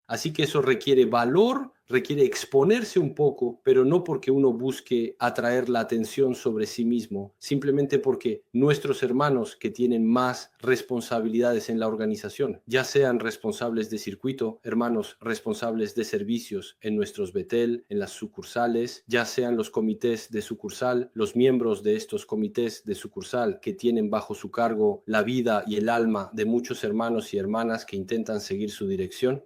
Así que eso requiere valor, requiere exponerse un poco, pero no porque uno busque atraer la atención sobre sí mismo, simplemente porque nuestros hermanos que tienen más responsabilidades en la organización, ya sean responsables de circuito, hermanos responsables de servicios en nuestros Betel, en las sucursales, ya sean los comités de sucursal, los miembros de estos comités de sucursal que tienen bajo su cargo la vida y el alma de muchos hermanos y hermanas que intentan seguir su dirección.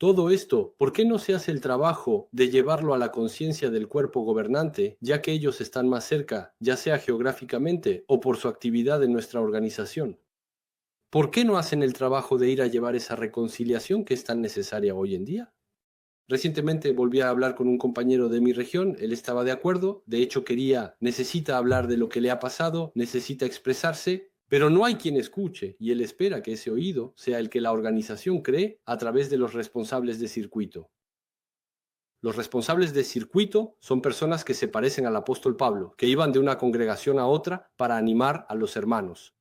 Todo esto, ¿por qué no se hace el trabajo de llevarlo a la conciencia del cuerpo gobernante, ya que ellos están más cerca, ya sea geográficamente o por su actividad en nuestra organización? ¿Por qué no hacen el trabajo de ir a llevar esa reconciliación que es tan necesaria hoy en día? Recientemente volví a hablar con un compañero de mi región, él estaba de acuerdo, de hecho necesita hablar de lo que le ha pasado, necesita expresarse, Pero no hay quien escuche, y él espera que ese oído sea el que la organización cree a través de los responsables de circuito. Los responsables de circuito son personas que se parecen al apóstol Pablo, que iban de una congregación a otra para animar a los hermanos.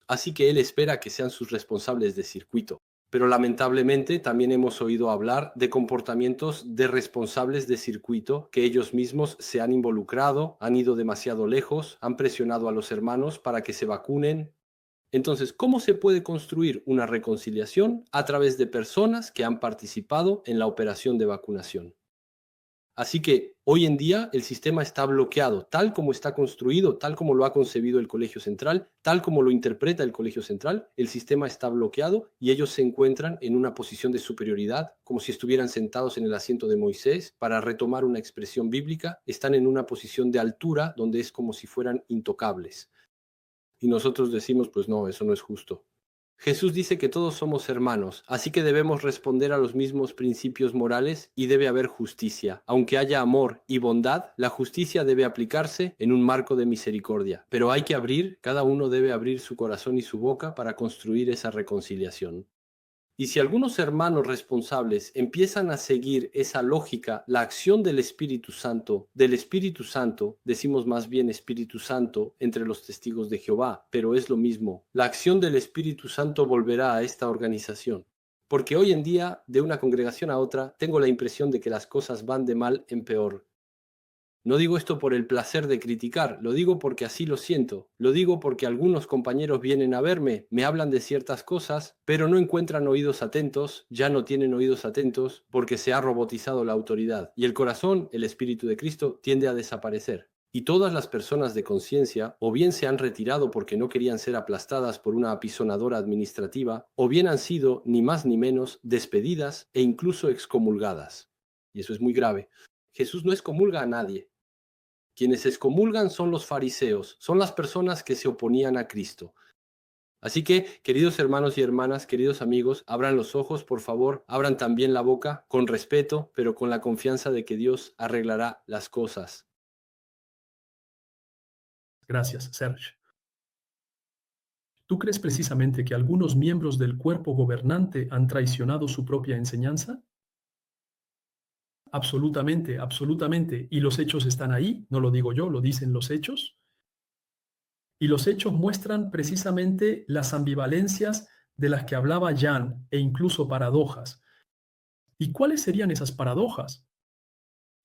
Así que él espera que sean sus responsables de circuito. Pero lamentablemente también hemos oído hablar de comportamientos de responsables de circuito que ellos mismos se han involucrado, han ido demasiado lejos, han presionado a los hermanos para que se vacunen. Entonces, ¿cómo se puede construir una reconciliación? A través de personas que han participado en la operación de vacunación. Así que hoy en día el sistema está bloqueado, tal como está construido, tal como lo ha concebido el Colegio Central, tal como lo interpreta el Colegio Central, el sistema está bloqueado y ellos se encuentran en una posición de superioridad, como si estuvieran sentados en el asiento de Moisés. Para retomar una expresión bíblica, están en una posición de altura donde es como si fueran intocables. Y nosotros decimos, pues no, eso no es justo. Jesús dice que todos somos hermanos, así que debemos responder a los mismos principios morales y debe haber justicia. Aunque haya amor y bondad, la justicia debe aplicarse en un marco de misericordia. Pero hay que cada uno debe abrir su corazón y su boca para construir esa reconciliación. Y si algunos hermanos responsables empiezan a seguir esa lógica, la acción del Espíritu Santo, decimos más bien Espíritu Santo entre los testigos de Jehová, pero es lo mismo. La acción del Espíritu Santo volverá a esta organización. Porque hoy en día, de una congregación a otra, tengo la impresión de que las cosas van de mal en peor. No digo esto por el placer de criticar, lo digo porque así lo siento. Lo digo porque algunos compañeros vienen a verme, me hablan de ciertas cosas, pero no encuentran oídos atentos, ya no tienen oídos atentos porque se ha robotizado la autoridad. Y el corazón, el Espíritu de Cristo, tiende a desaparecer. Y todas las personas de conciencia o bien se han retirado porque no querían ser aplastadas por una apisonadora administrativa, o bien han sido, ni más ni menos, despedidas e incluso excomulgadas. Y eso es muy grave. Jesús no excomulga a nadie. Quienes excomulgan son los fariseos, son las personas que se oponían a Cristo. Así que, queridos hermanos y hermanas, queridos amigos, abran los ojos, por favor, abran también la boca, con respeto, pero con la confianza de que Dios arreglará las cosas. Gracias, Serge. ¿Tú crees precisamente que algunos miembros del cuerpo gobernante han traicionado su propia enseñanza? Absolutamente, absolutamente. Y los hechos están ahí, no lo digo yo, lo dicen los hechos. Y los hechos muestran precisamente las ambivalencias de las que hablaba Jan e incluso paradojas. ¿Y cuáles serían esas paradojas?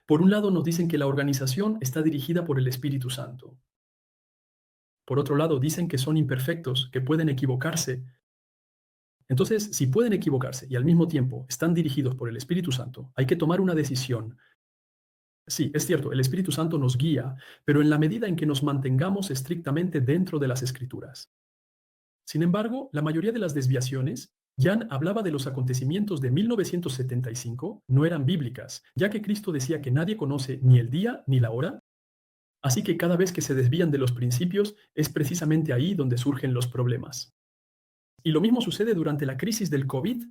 Por un lado nos dicen que la organización está dirigida por el Espíritu Santo. Por otro lado dicen que son imperfectos, que pueden equivocarse. Entonces, si pueden equivocarse y al mismo tiempo están dirigidos por el Espíritu Santo, hay que tomar una decisión. Sí, es cierto, el Espíritu Santo nos guía, pero en la medida en que nos mantengamos estrictamente dentro de las Escrituras. Sin embargo, la mayoría de las desviaciones, Jan hablaba de los acontecimientos de 1975, no eran bíblicas, ya que Cristo decía que nadie conoce ni el día ni la hora. Así que cada vez que se desvían de los principios, es precisamente ahí donde surgen los problemas. Y lo mismo sucede durante la crisis del COVID.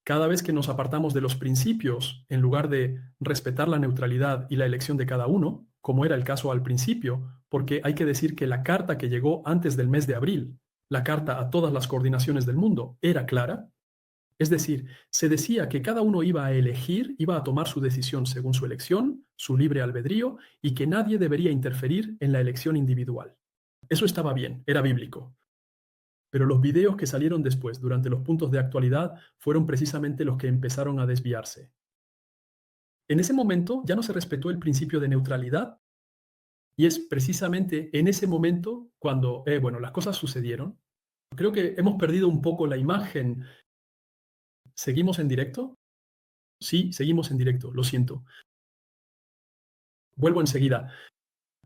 Cada vez que nos apartamos de los principios, en lugar de respetar la neutralidad y la elección de cada uno, como era el caso al principio, porque hay que decir que la carta que llegó antes del mes de abril, la carta a todas las coordinaciones del mundo, era clara. Es decir, se decía que cada uno iba a elegir, iba a tomar su decisión según su elección, su libre albedrío, y que nadie debería interferir en la elección individual. Eso estaba bien, era bíblico. Pero los videos que salieron después, durante los puntos de actualidad, fueron precisamente los que empezaron a desviarse. En ese momento ya no se respetó el principio de neutralidad, y es precisamente en ese momento cuando, las cosas sucedieron. Creo que hemos perdido un poco la imagen. ¿Seguimos en directo? Sí, seguimos en directo, lo siento. Vuelvo enseguida.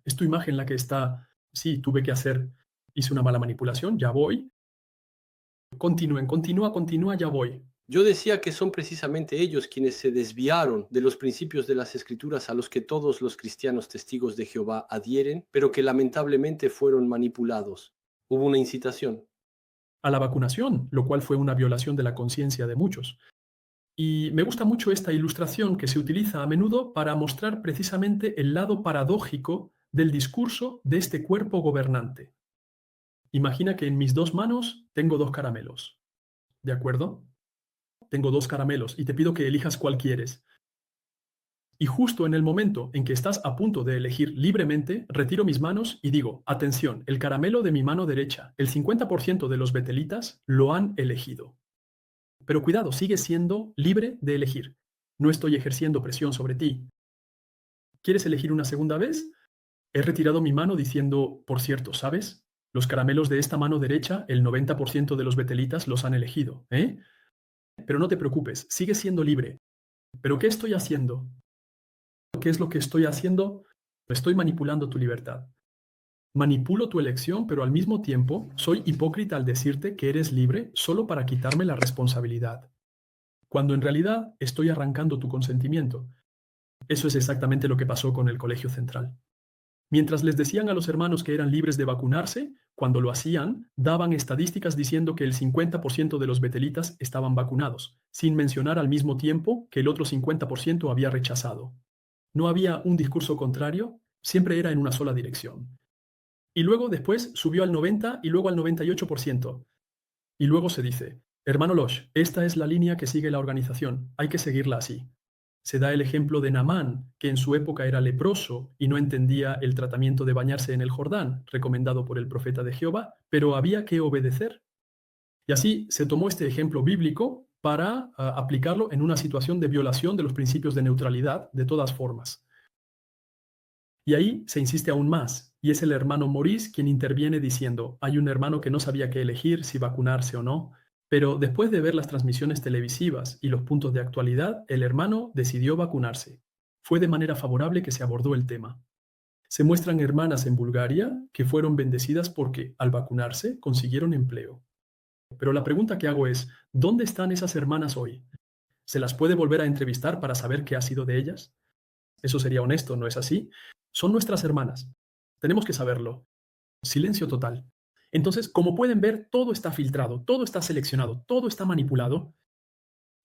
¿Es tu imagen la que está? Sí, hice una mala manipulación, ya voy. Continúa, ya voy. Yo decía que son precisamente ellos quienes se desviaron de los principios de las Escrituras a los que todos los cristianos testigos de Jehová adhieren, pero que lamentablemente fueron manipulados. Hubo una incitación a la vacunación, lo cual fue una violación de la conciencia de muchos. Y me gusta mucho esta ilustración que se utiliza a menudo para mostrar precisamente el lado paradójico del discurso de este cuerpo gobernante. Imagina que en mis 2 manos tengo 2 caramelos. ¿De acuerdo? Tengo 2 caramelos y te pido que elijas cuál quieres. Y justo en el momento en que estás a punto de elegir libremente, retiro mis manos y digo, atención, el caramelo de mi mano derecha, el 50% de los betelitas lo han elegido. Pero cuidado, sigues siendo libre de elegir. No estoy ejerciendo presión sobre ti. ¿Quieres elegir una segunda vez? He retirado mi mano diciendo, por cierto, ¿sabes? Los caramelos de esta mano derecha, el 90% de los betelitas los han elegido, ¿eh? Pero no te preocupes, sigues siendo libre. ¿Pero qué estoy haciendo? ¿Qué es lo que estoy haciendo? Estoy manipulando tu libertad. Manipulo tu elección, pero al mismo tiempo soy hipócrita al decirte que eres libre solo para quitarme la responsabilidad, cuando en realidad estoy arrancando tu consentimiento. Eso es exactamente lo que pasó con el Colegio Central. Mientras les decían a los hermanos que eran libres de vacunarse, cuando lo hacían, daban estadísticas diciendo que el 50% de los betelitas estaban vacunados, sin mencionar al mismo tiempo que el otro 50% había rechazado. No había un discurso contrario, siempre era en una sola dirección. Y luego después subió al 90% y luego al 98%. Y luego se dice, hermano Losh, esta es la línea que sigue la organización, hay que seguirla así. Se da el ejemplo de Naamán, que en su época era leproso y no entendía el tratamiento de bañarse en el Jordán, recomendado por el profeta de Jehová, pero había que obedecer. Y así se tomó este ejemplo bíblico para aplicarlo en una situación de violación de los principios de neutralidad de todas formas. Y ahí se insiste aún más, y es el hermano Maurice quien interviene diciendo, hay un hermano que no sabía qué elegir, si vacunarse o no, pero después de ver las transmisiones televisivas y los puntos de actualidad, el hermano decidió vacunarse. Fue de manera favorable que se abordó el tema. Se muestran hermanas en Bulgaria que fueron bendecidas porque, al vacunarse, consiguieron empleo. Pero la pregunta que hago es, ¿dónde están esas hermanas hoy? ¿Se las puede volver a entrevistar para saber qué ha sido de ellas? Eso sería honesto, ¿no es así? Son nuestras hermanas. Tenemos que saberlo. Silencio total. Entonces, como pueden ver, todo está filtrado, todo está seleccionado, todo está manipulado.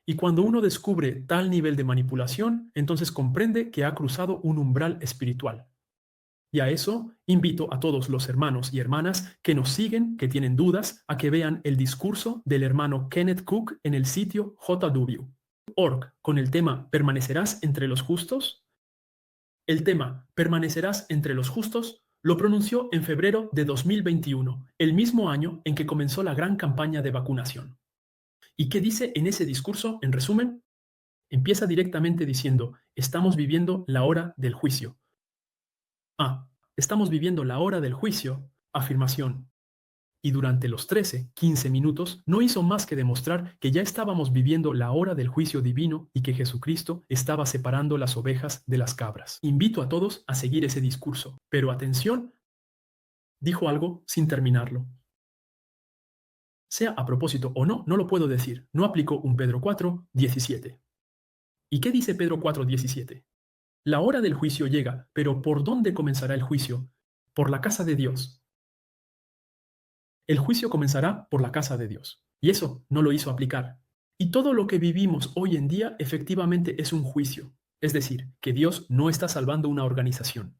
Y cuando uno descubre tal nivel de manipulación, entonces comprende que ha cruzado un umbral espiritual. Y a eso invito a todos los hermanos y hermanas que nos siguen, que tienen dudas, a que vean el discurso del hermano Kenneth Cook en el sitio jw.org con el tema ¿Permanecerás entre los justos? El tema ¿Permanecerás entre los justos? Lo pronunció en febrero de 2021, el mismo año en que comenzó la gran campaña de vacunación. ¿Y qué dice en ese discurso? En resumen, empieza directamente diciendo, estamos viviendo la hora del juicio. Estamos viviendo la hora del juicio, afirmación. Y durante los 15 minutos no hizo más que demostrar que ya estábamos viviendo la hora del juicio divino y que Jesucristo estaba separando las ovejas de las cabras. Invito a todos a seguir ese discurso, pero atención, dijo algo sin terminarlo. Sea a propósito o no, no lo puedo decir. No aplicó un Pedro 4:17. ¿Y qué dice Pedro 4:17? La hora del juicio llega, pero ¿por dónde comenzará el juicio? Por la casa de Dios. El juicio comenzará por la casa de Dios. Y eso no lo hizo aplicar. Y todo lo que vivimos hoy en día efectivamente es un juicio. Es decir, que Dios no está salvando una organización.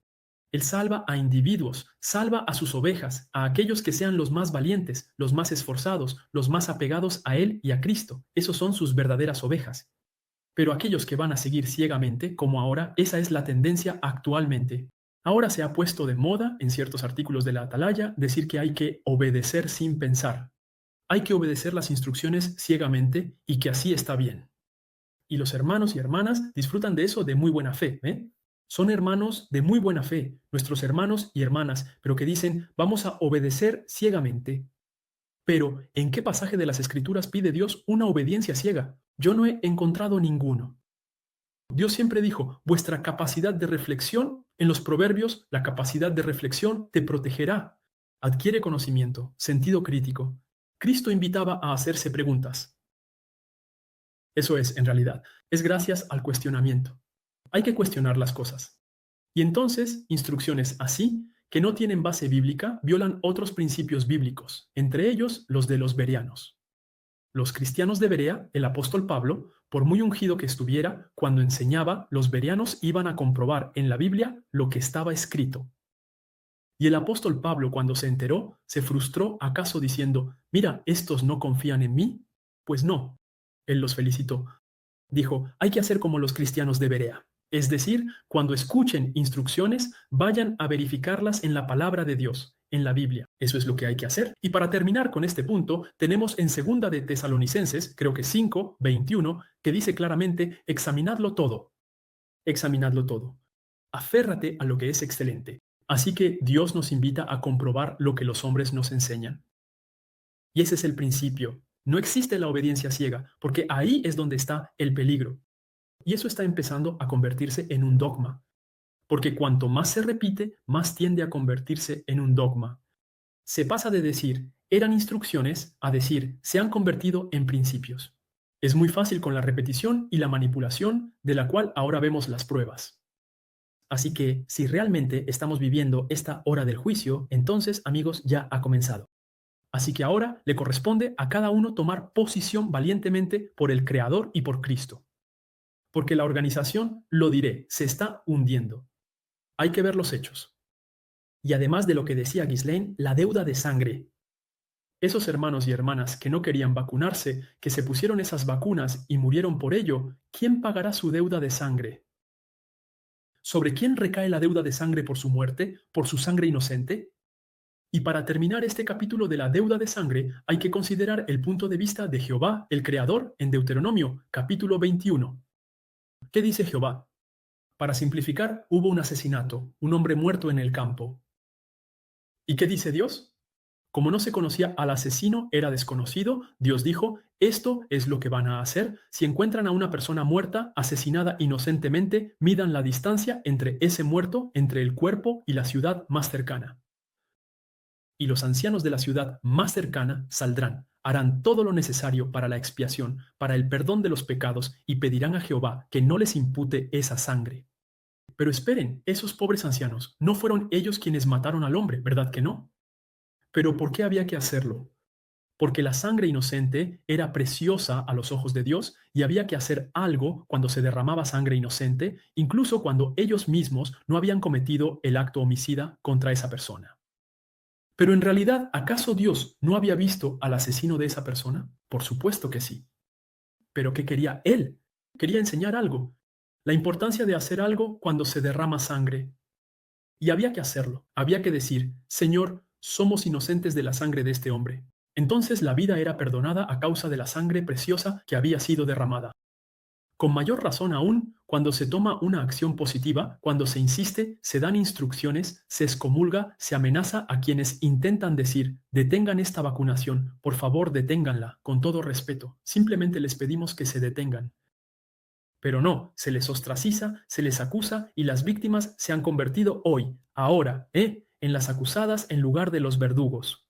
Él salva a individuos, salva a sus ovejas, a aquellos que sean los más valientes, los más esforzados, los más apegados a Él y a Cristo. Esos son sus verdaderas ovejas. Pero aquellos que van a seguir ciegamente, como ahora, esa es la tendencia actualmente. Ahora se ha puesto de moda, en ciertos artículos de la Atalaya, decir que hay que obedecer sin pensar. Hay que obedecer las instrucciones ciegamente y que así está bien. Y los hermanos y hermanas disfrutan de eso de muy buena fe, ¿eh? Son hermanos de muy buena fe, nuestros hermanos y hermanas, pero que dicen, vamos a obedecer ciegamente. Pero, ¿en qué pasaje de las Escrituras pide Dios una obediencia ciega? Yo no he encontrado ninguno. Dios siempre dijo, vuestra capacidad de reflexión, en los proverbios, la capacidad de reflexión te protegerá. Adquiere conocimiento, sentido crítico. Cristo invitaba a hacerse preguntas. Eso es, en realidad, es gracias al cuestionamiento. Hay que cuestionar las cosas. Y entonces, instrucciones así, que no tienen base bíblica, violan otros principios bíblicos, entre ellos los de los bereanos. Los cristianos de Berea, el apóstol Pablo, por muy ungido que estuviera, cuando enseñaba, los bereanos iban a comprobar en la Biblia lo que estaba escrito. Y el apóstol Pablo, cuando se enteró, se frustró acaso diciendo, mira, ¿estos no confían en mí? Pues no. Él los felicitó. Dijo, hay que hacer como los cristianos de Berea. Es decir, cuando escuchen instrucciones, vayan a verificarlas en la palabra de Dios, en la Biblia. Eso es lo que hay que hacer. Y para terminar con este punto, tenemos en segunda de Tesalonicenses, creo que 5:21, que dice claramente, examinadlo todo. Examinadlo todo. Aférrate a lo que es excelente. Así que Dios nos invita a comprobar lo que los hombres nos enseñan. Y ese es el principio. No existe la obediencia ciega, porque ahí es donde está el peligro. Y eso está empezando a convertirse en un dogma, porque cuanto más se repite, más tiende a convertirse en un dogma. Se pasa de decir, eran instrucciones, a decir, se han convertido en principios. Es muy fácil con la repetición y la manipulación, de la cual ahora vemos las pruebas. Así que, si realmente estamos viviendo esta hora del juicio, entonces, amigos, ya ha comenzado. Así que ahora le corresponde a cada uno tomar posición valientemente por el Creador y por Cristo. Porque la organización, lo diré, se está hundiendo. Hay que ver los hechos. Y además de lo que decía Ghislaine, la deuda de sangre. Esos hermanos y hermanas que no querían vacunarse, que se pusieron esas vacunas y murieron por ello, ¿quién pagará su deuda de sangre? ¿Sobre quién recae la deuda de sangre por su muerte, por su sangre inocente? Y para terminar este capítulo de la deuda de sangre, hay que considerar el punto de vista de Jehová, el Creador, en Deuteronomio, capítulo 21. ¿Qué dice Jehová? Para simplificar, hubo un asesinato, un hombre muerto en el campo. ¿Y qué dice Dios? Como no se conocía al asesino, era desconocido, Dios dijo, esto es lo que van a hacer. Si encuentran a una persona muerta, asesinada inocentemente, midan la distancia entre ese muerto, entre el cuerpo y la ciudad más cercana. Y los ancianos de la ciudad más cercana saldrán, harán todo lo necesario para la expiación, para el perdón de los pecados, y pedirán a Jehová que no les impute esa sangre. Pero esperen, esos pobres ancianos, no fueron ellos quienes mataron al hombre, ¿verdad que no? Pero ¿por qué había que hacerlo? Porque la sangre inocente era preciosa a los ojos de Dios y había que hacer algo cuando se derramaba sangre inocente, incluso cuando ellos mismos no habían cometido el acto homicida contra esa persona. Pero en realidad, ¿acaso Dios no había visto al asesino de esa persona? Por supuesto que sí. ¿Pero qué quería él? Quería enseñar algo. La importancia de hacer algo cuando se derrama sangre. Y había que hacerlo. Había que decir, Señor, somos inocentes de la sangre de este hombre. Entonces la vida era perdonada a causa de la sangre preciosa que había sido derramada. Con mayor razón aún, cuando se toma una acción positiva, cuando se insiste, se dan instrucciones, se excomulga, se amenaza a quienes intentan decir, detengan esta vacunación, por favor deténganla, con todo respeto, simplemente les pedimos que se detengan. Pero no, se les ostraciza, se les acusa y las víctimas se han convertido hoy, ahora, en las acusadas en lugar de los verdugos.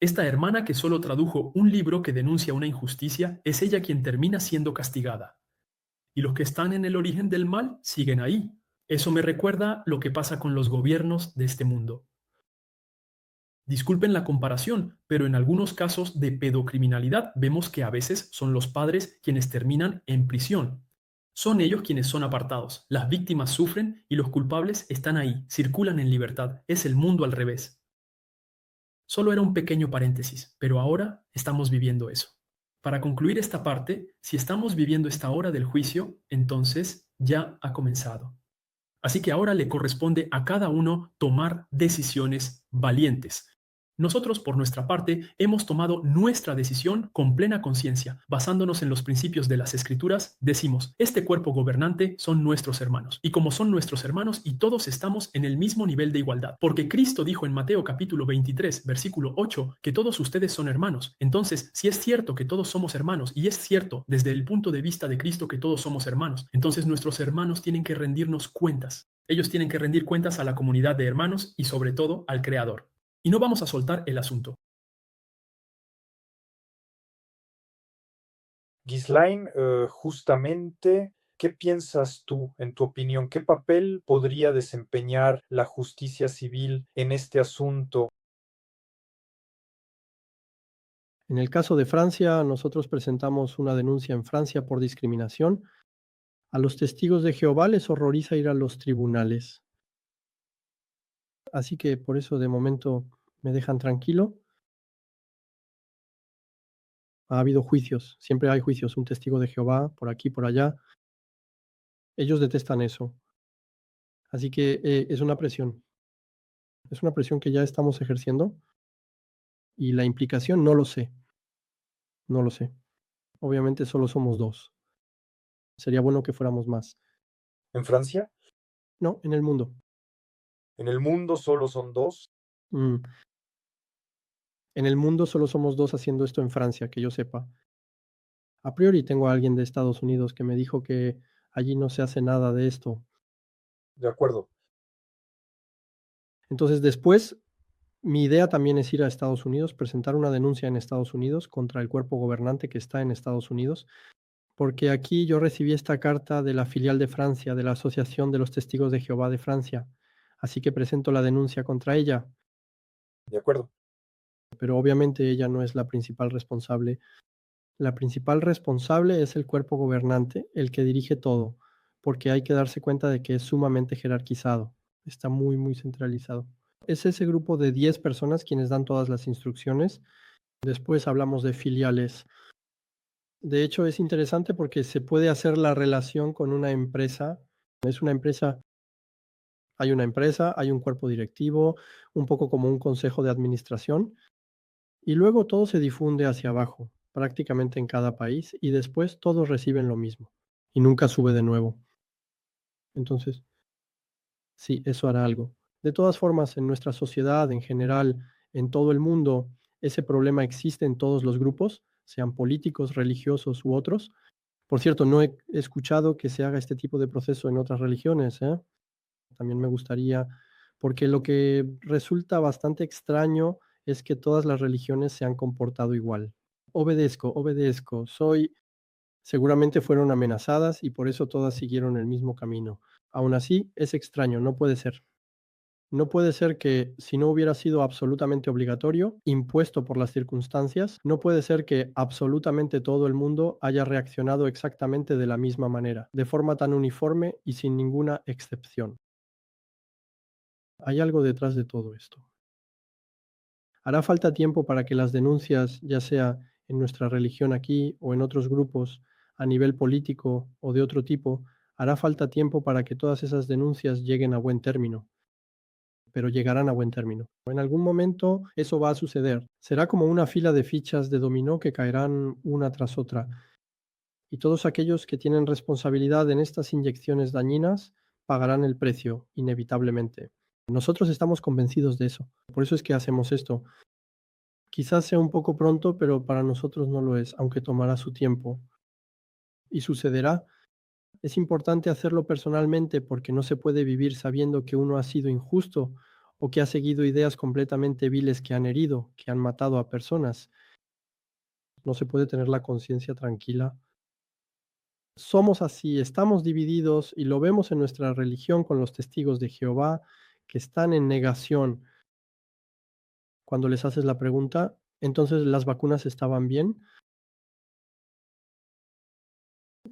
Esta hermana que solo tradujo un libro que denuncia una injusticia, es ella quien termina siendo castigada. Y los que están en el origen del mal siguen ahí. Eso me recuerda lo que pasa con los gobiernos de este mundo. Disculpen la comparación, pero en algunos casos de pedocriminalidad vemos que a veces son los padres quienes terminan en prisión. Son ellos quienes son apartados. Las víctimas sufren y los culpables están ahí, circulan en libertad. Es el mundo al revés. Solo era un pequeño paréntesis, pero ahora estamos viviendo eso. Para concluir esta parte, si estamos viviendo esta hora del juicio, entonces ya ha comenzado. Así que ahora le corresponde a cada uno tomar decisiones valientes. Nosotros, por nuestra parte, hemos tomado nuestra decisión con plena conciencia. Basándonos en los principios de las Escrituras, decimos, este cuerpo gobernante son nuestros hermanos. Y como son nuestros hermanos y todos estamos en el mismo nivel de igualdad. Porque Cristo dijo en Mateo capítulo 23, versículo 8, que todos ustedes son hermanos. Entonces, si es cierto que todos somos hermanos, y es cierto desde el punto de vista de Cristo que todos somos hermanos, entonces nuestros hermanos tienen que rendirnos cuentas. Ellos tienen que rendir cuentas a la comunidad de hermanos y sobre todo al Creador. Y no vamos a soltar el asunto. Ghislaine, justamente, ¿qué piensas tú, en tu opinión? ¿Qué papel podría desempeñar la justicia civil en este asunto? En el caso de Francia, nosotros presentamos una denuncia en Francia por discriminación. A los testigos de Jehová les horroriza ir a los tribunales. Así que por eso de momento me dejan tranquilo. Ha habido juicios, siempre hay juicios, un testigo de Jehová por aquí, por allá. Ellos detestan eso. Así que es una presión. Es una presión que ya estamos ejerciendo y la implicación no lo sé. No lo sé. Obviamente solo somos 2. Sería bueno que fuéramos más. ¿En Francia? No, en el mundo. ¿En el mundo solo son 2? Mm. En el mundo solo somos 2 haciendo esto en Francia, que yo sepa. A priori tengo a alguien de Estados Unidos que me dijo que allí no se hace nada de esto. De acuerdo. Entonces después, mi idea también es ir a Estados Unidos, presentar una denuncia en Estados Unidos contra el cuerpo gobernante que está en Estados Unidos, porque aquí yo recibí esta carta de la filial de Francia, de la Asociación de los Testigos de Jehová de Francia. Así que presento la denuncia contra ella, De acuerdo. pero obviamente ella no es la principal responsable. La principal responsable es el cuerpo gobernante, el que dirige todo, porque hay que darse cuenta de que es sumamente jerarquizado, está muy, muy centralizado. Es ese grupo de 10 personas quienes dan todas las instrucciones. Después hablamos de filiales. De hecho, es interesante porque se puede hacer la relación con una empresa. Es una empresa, hay un cuerpo directivo, un poco como un consejo de administración, y luego todo se difunde hacia abajo, prácticamente en cada país, y después todos reciben lo mismo, y nunca sube de nuevo. Entonces, sí, eso hará algo. De todas formas, en nuestra sociedad en general, en todo el mundo, ese problema existe en todos los grupos, sean políticos, religiosos u otros. Por cierto, no he escuchado que se haga este tipo de proceso en otras religiones, ¿eh? También me gustaría, porque lo que resulta bastante extraño es que todas las religiones se han comportado igual. Obedezco, obedezco, seguramente fueron amenazadas y por eso todas siguieron el mismo camino. Aún así, es extraño, no puede ser. No puede ser que, si no hubiera sido absolutamente obligatorio, impuesto por las circunstancias, no puede ser que absolutamente todo el mundo haya reaccionado exactamente de la misma manera, de forma tan uniforme y sin ninguna excepción. Hay algo detrás de todo esto. Hará falta tiempo para que las denuncias, ya sea en nuestra religión aquí o en otros grupos, a nivel político o de otro tipo, hará falta tiempo para que todas esas denuncias lleguen a buen término, pero llegarán a buen término. En algún momento eso va a suceder. Será como una fila de fichas de dominó que caerán una tras otra. Y todos aquellos que tienen responsabilidad en estas inyecciones dañinas pagarán el precio, inevitablemente. Nosotros estamos convencidos de eso. Por eso es que hacemos esto. Quizás sea un poco pronto, pero para nosotros no lo es, aunque tomará su tiempo. Y sucederá. Es importante hacerlo personalmente porque no se puede vivir sabiendo que uno ha sido injusto o que ha seguido ideas completamente viles que han herido, que han matado a personas. No se puede tener la conciencia tranquila. Somos así, estamos divididos y lo vemos en nuestra religión con los testigos de Jehová que están en negación. Cuando les haces la pregunta, entonces las vacunas estaban bien.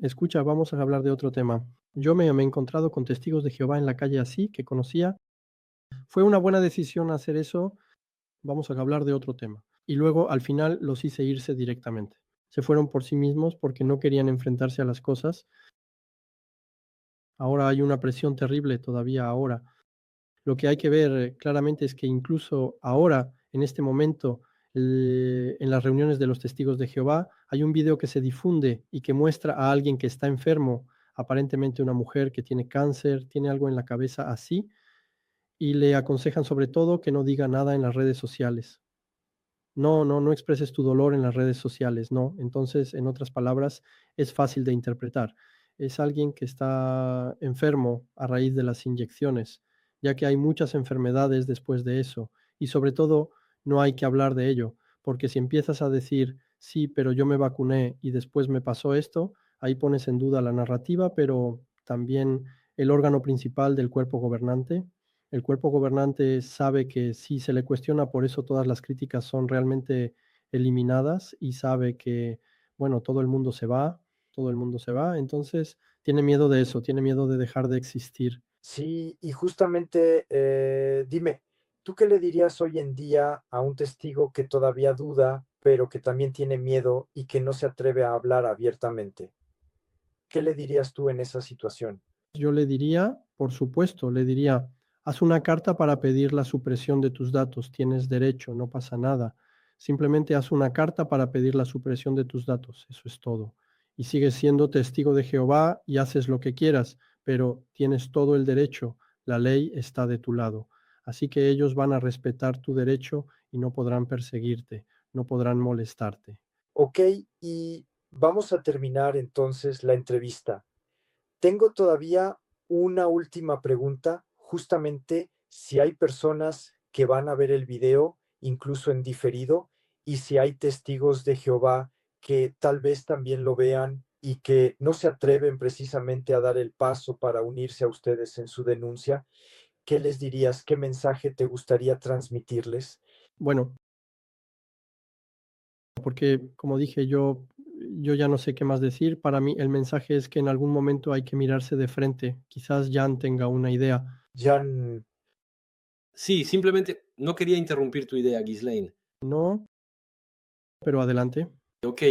Escucha, vamos a hablar de otro tema. Yo me he encontrado con testigos de Jehová en la calle así, que conocía. Fue una buena decisión hacer eso. Vamos a hablar de otro tema. Y luego al final los hice irse directamente. Se fueron por sí mismos porque no querían enfrentarse a las cosas. Ahora hay una presión terrible todavía ahora. Lo que hay que ver claramente es que incluso ahora, en este momento, en las reuniones de los testigos de Jehová, hay un video que se difunde y que muestra a alguien que está enfermo, aparentemente una mujer que tiene cáncer, tiene algo en la cabeza así, y le aconsejan sobre todo que no diga nada en las redes sociales. No expreses tu dolor en las redes sociales, no. Entonces, en otras palabras, es fácil de interpretar. Es alguien que está enfermo a raíz de las inyecciones, ya que hay muchas enfermedades después de eso. Y sobre todo, no hay que hablar de ello, porque si empiezas a decir, sí, pero yo me vacuné y después me pasó esto, ahí pones en duda la narrativa, pero también el órgano principal del cuerpo gobernante. El cuerpo gobernante sabe que si se le cuestiona, por eso todas las críticas son realmente eliminadas y sabe que, bueno, todo el mundo se va, entonces tiene miedo de eso, tiene miedo de dejar de existir. Sí, y justamente, dime, ¿Tú qué le dirías hoy en día a un testigo que todavía duda, pero que también tiene miedo y que no se atreve a hablar abiertamente? ¿Qué le dirías tú en esa situación? Yo le diría, por supuesto, le diría, haz una carta para pedir la supresión de tus datos, tienes derecho, no pasa nada. Simplemente haz una carta para pedir la supresión de tus datos, eso es todo. Y sigues siendo testigo de Jehová y haces lo que quieras, pero tienes todo el derecho, la ley está de tu lado. Así que ellos van a respetar tu derecho y no podrán perseguirte, no podrán molestarte. Ok, y vamos a terminar entonces la entrevista. Tengo todavía una última pregunta, justamente si hay personas que van a ver el video, incluso en diferido, y si hay testigos de Jehová que tal vez también lo vean y que no se atreven precisamente a dar el paso para unirse a ustedes en su denuncia, ¿qué les dirías? ¿Qué mensaje te gustaría transmitirles? Bueno, porque como dije, yo ya no sé qué más decir. Para mí el mensaje es que en algún momento hay que mirarse de frente. Quizás Jan tenga una idea. Jan, Sí, simplemente no quería interrumpir tu idea, Ghislaine. No, pero adelante. Ok,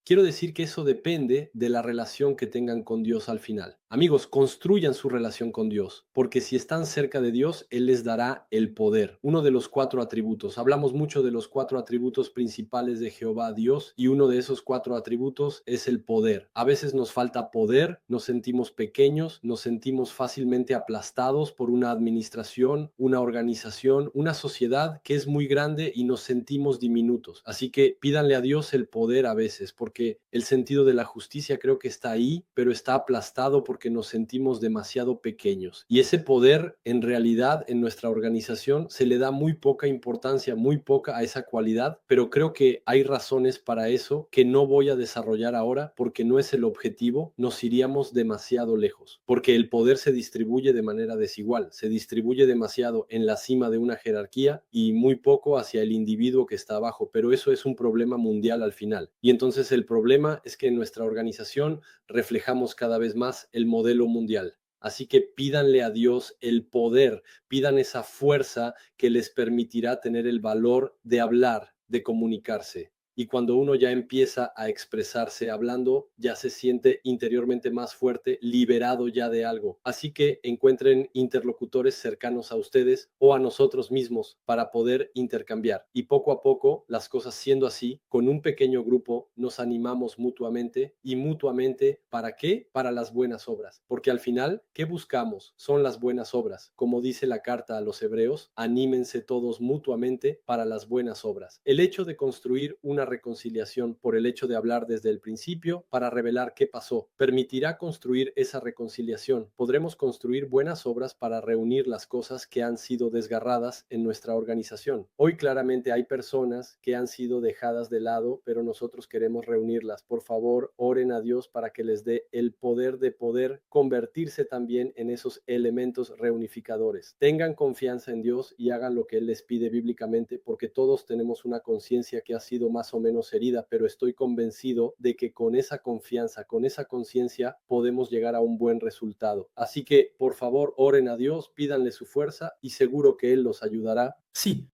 quiero decir que eso depende de la relación que tengan con Dios al final. Amigos, construyan su relación con Dios, porque si están cerca de Dios, Él les dará el poder, uno de los 4 atributos. Hablamos mucho de los 4 atributos principales de Jehová Dios, y uno de esos 4 atributos es el poder. A veces nos falta poder, nos sentimos pequeños, nos sentimos fácilmente aplastados por una administración, una organización, una sociedad que es muy grande y nos sentimos diminutos. Así que pídanle a Dios el poder a veces, porque el sentido de la justicia creo que está ahí, pero está aplastado porque nos sentimos demasiado pequeños. Y ese poder, en realidad, en nuestra organización se le da muy poca importancia, muy poca a esa cualidad, pero creo que hay razones para eso que no voy a desarrollar ahora porque no es el objetivo, nos iríamos demasiado lejos, porque el poder se distribuye de manera desigual, se distribuye demasiado en la cima de una jerarquía y muy poco hacia el individuo que está abajo, pero eso es un problema mundial al final. Y entonces el problema es que en nuestra organización reflejamos cada vez más el modelo mundial. Así que pídanle a Dios el poder, pidan esa fuerza que les permitirá tener el valor de hablar, de comunicarse. Y cuando uno ya empieza a expresarse hablando, ya se siente interiormente más fuerte, liberado ya de algo. Así que encuentren interlocutores cercanos a ustedes o a nosotros mismos para poder intercambiar. Y poco a poco, las cosas siendo así, con un pequeño grupo nos animamos mutuamente y mutuamente, ¿para qué? Para las buenas obras. Porque al final, ¿qué buscamos? Son las buenas obras. Como dice la carta a los hebreos, anímense todos mutuamente para las buenas obras. El hecho de construir una reconciliación por el hecho de hablar desde el principio para revelar qué pasó permitirá construir esa reconciliación. Podremos construir buenas obras para reunir las cosas que han sido desgarradas en nuestra organización. Hoy claramente hay personas que han sido dejadas de lado, pero nosotros queremos reunirlas. Por favor, oren a Dios para que les dé el poder de poder convertirse también en esos elementos reunificadores. Tengan confianza en Dios y hagan lo que Él les pide bíblicamente, porque todos tenemos una conciencia que ha sido más o menos herida, pero estoy convencido de que con esa confianza, con esa conciencia, podemos llegar a un buen resultado. Así que, por favor, oren a Dios, pídanle su fuerza y seguro que Él los ayudará. Sí.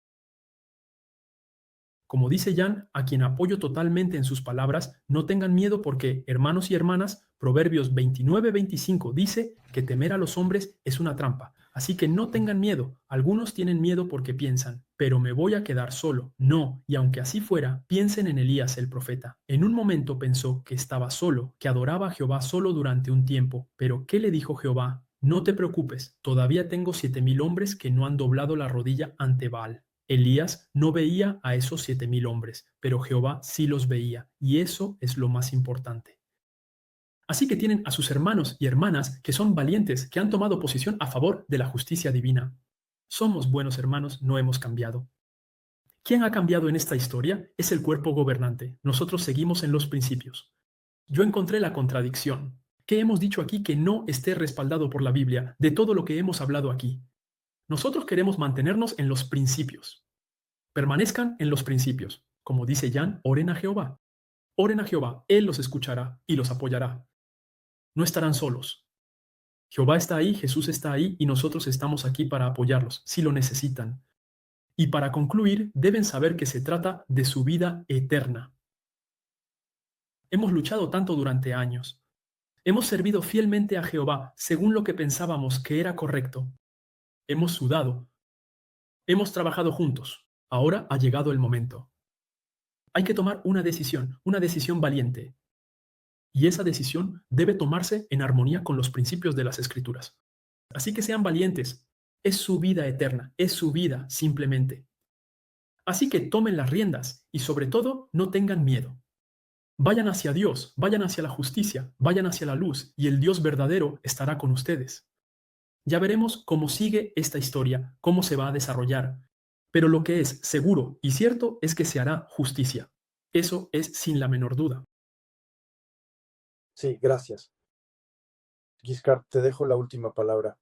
Como dice Jan, a quien apoyo totalmente en sus palabras, no tengan miedo porque, hermanos y hermanas, Proverbios 29:25 dice que temer a los hombres es una trampa. Así que no tengan miedo. Algunos tienen miedo porque piensan, pero me voy a quedar solo. No, y aunque así fuera, piensen en Elías el profeta. En un momento pensó que estaba solo, que adoraba a Jehová solo durante un tiempo. Pero ¿qué le dijo Jehová? No te preocupes, todavía tengo 7,000 hombres que no han doblado la rodilla ante Baal. Elías no veía a esos 7,000 hombres, pero Jehová sí los veía, y eso es lo más importante. Así que tienen a sus hermanos y hermanas que son valientes, que han tomado posición a favor de la justicia divina. Somos buenos hermanos, no hemos cambiado. ¿Quién ha cambiado en esta historia? Es el cuerpo gobernante. Nosotros seguimos en los principios. Yo encontré la contradicción. ¿Qué hemos dicho aquí que no esté respaldado por la Biblia de todo lo que hemos hablado aquí? Nosotros queremos mantenernos en los principios. Permanezcan en los principios. Como dice Jan, oren a Jehová. Oren a Jehová, Él los escuchará y los apoyará. No estarán solos. Jehová está ahí, Jesús está ahí y nosotros estamos aquí para apoyarlos, si lo necesitan. Y para concluir, deben saber que se trata de su vida eterna. Hemos luchado tanto durante años. Hemos servido fielmente a Jehová según lo que pensábamos que era correcto. Hemos sudado. Hemos trabajado juntos. Ahora ha llegado el momento. Hay que tomar una decisión valiente. Y esa decisión debe tomarse en armonía con los principios de las Escrituras. Así que sean valientes. Es su vida eterna, es su vida simplemente. Así que tomen las riendas y sobre todo no tengan miedo. Vayan hacia Dios, vayan hacia la justicia, vayan hacia la luz y el Dios verdadero estará con ustedes. Ya veremos cómo sigue esta historia, cómo se va a desarrollar. Pero lo que es seguro y cierto es que se hará justicia. Eso es sin la menor duda. Sí, gracias. Giscard, te dejo la última palabra.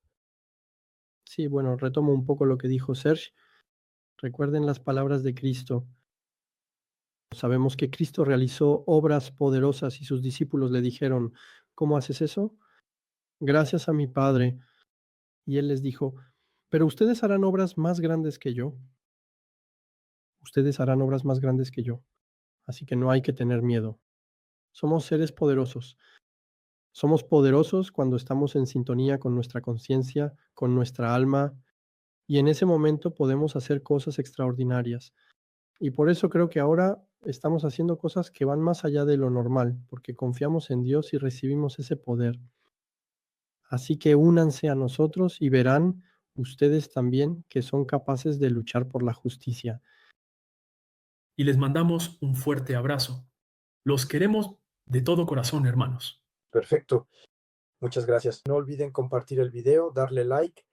Sí, bueno, retomo un poco lo que dijo Serge. Recuerden las palabras de Cristo. Sabemos que Cristo realizó obras poderosas y sus discípulos le dijeron, ¿cómo haces eso? Gracias a mi Padre. Y él les dijo, pero ustedes harán obras más grandes que yo. Ustedes harán obras más grandes que yo. Así que no hay que tener miedo. Somos seres poderosos. Somos poderosos cuando estamos en sintonía con nuestra conciencia, con nuestra alma, y en ese momento podemos hacer cosas extraordinarias. Y por eso creo que ahora estamos haciendo cosas que van más allá de lo normal, porque confiamos en Dios y recibimos ese poder. Así que únanse a nosotros y verán ustedes también que son capaces de luchar por la justicia. Y les mandamos un fuerte abrazo. Los queremos de todo corazón, hermanos. Perfecto. Muchas gracias. No olviden compartir el video, darle like.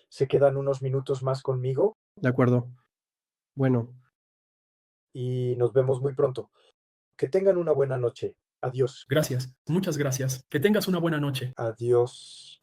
Se quedan unos minutos más conmigo ¿De acuerdo? Bueno, y nos vemos muy pronto. Que tengan una buena noche. Adiós. Gracias, muchas gracias. Que tengas una buena noche. Adiós.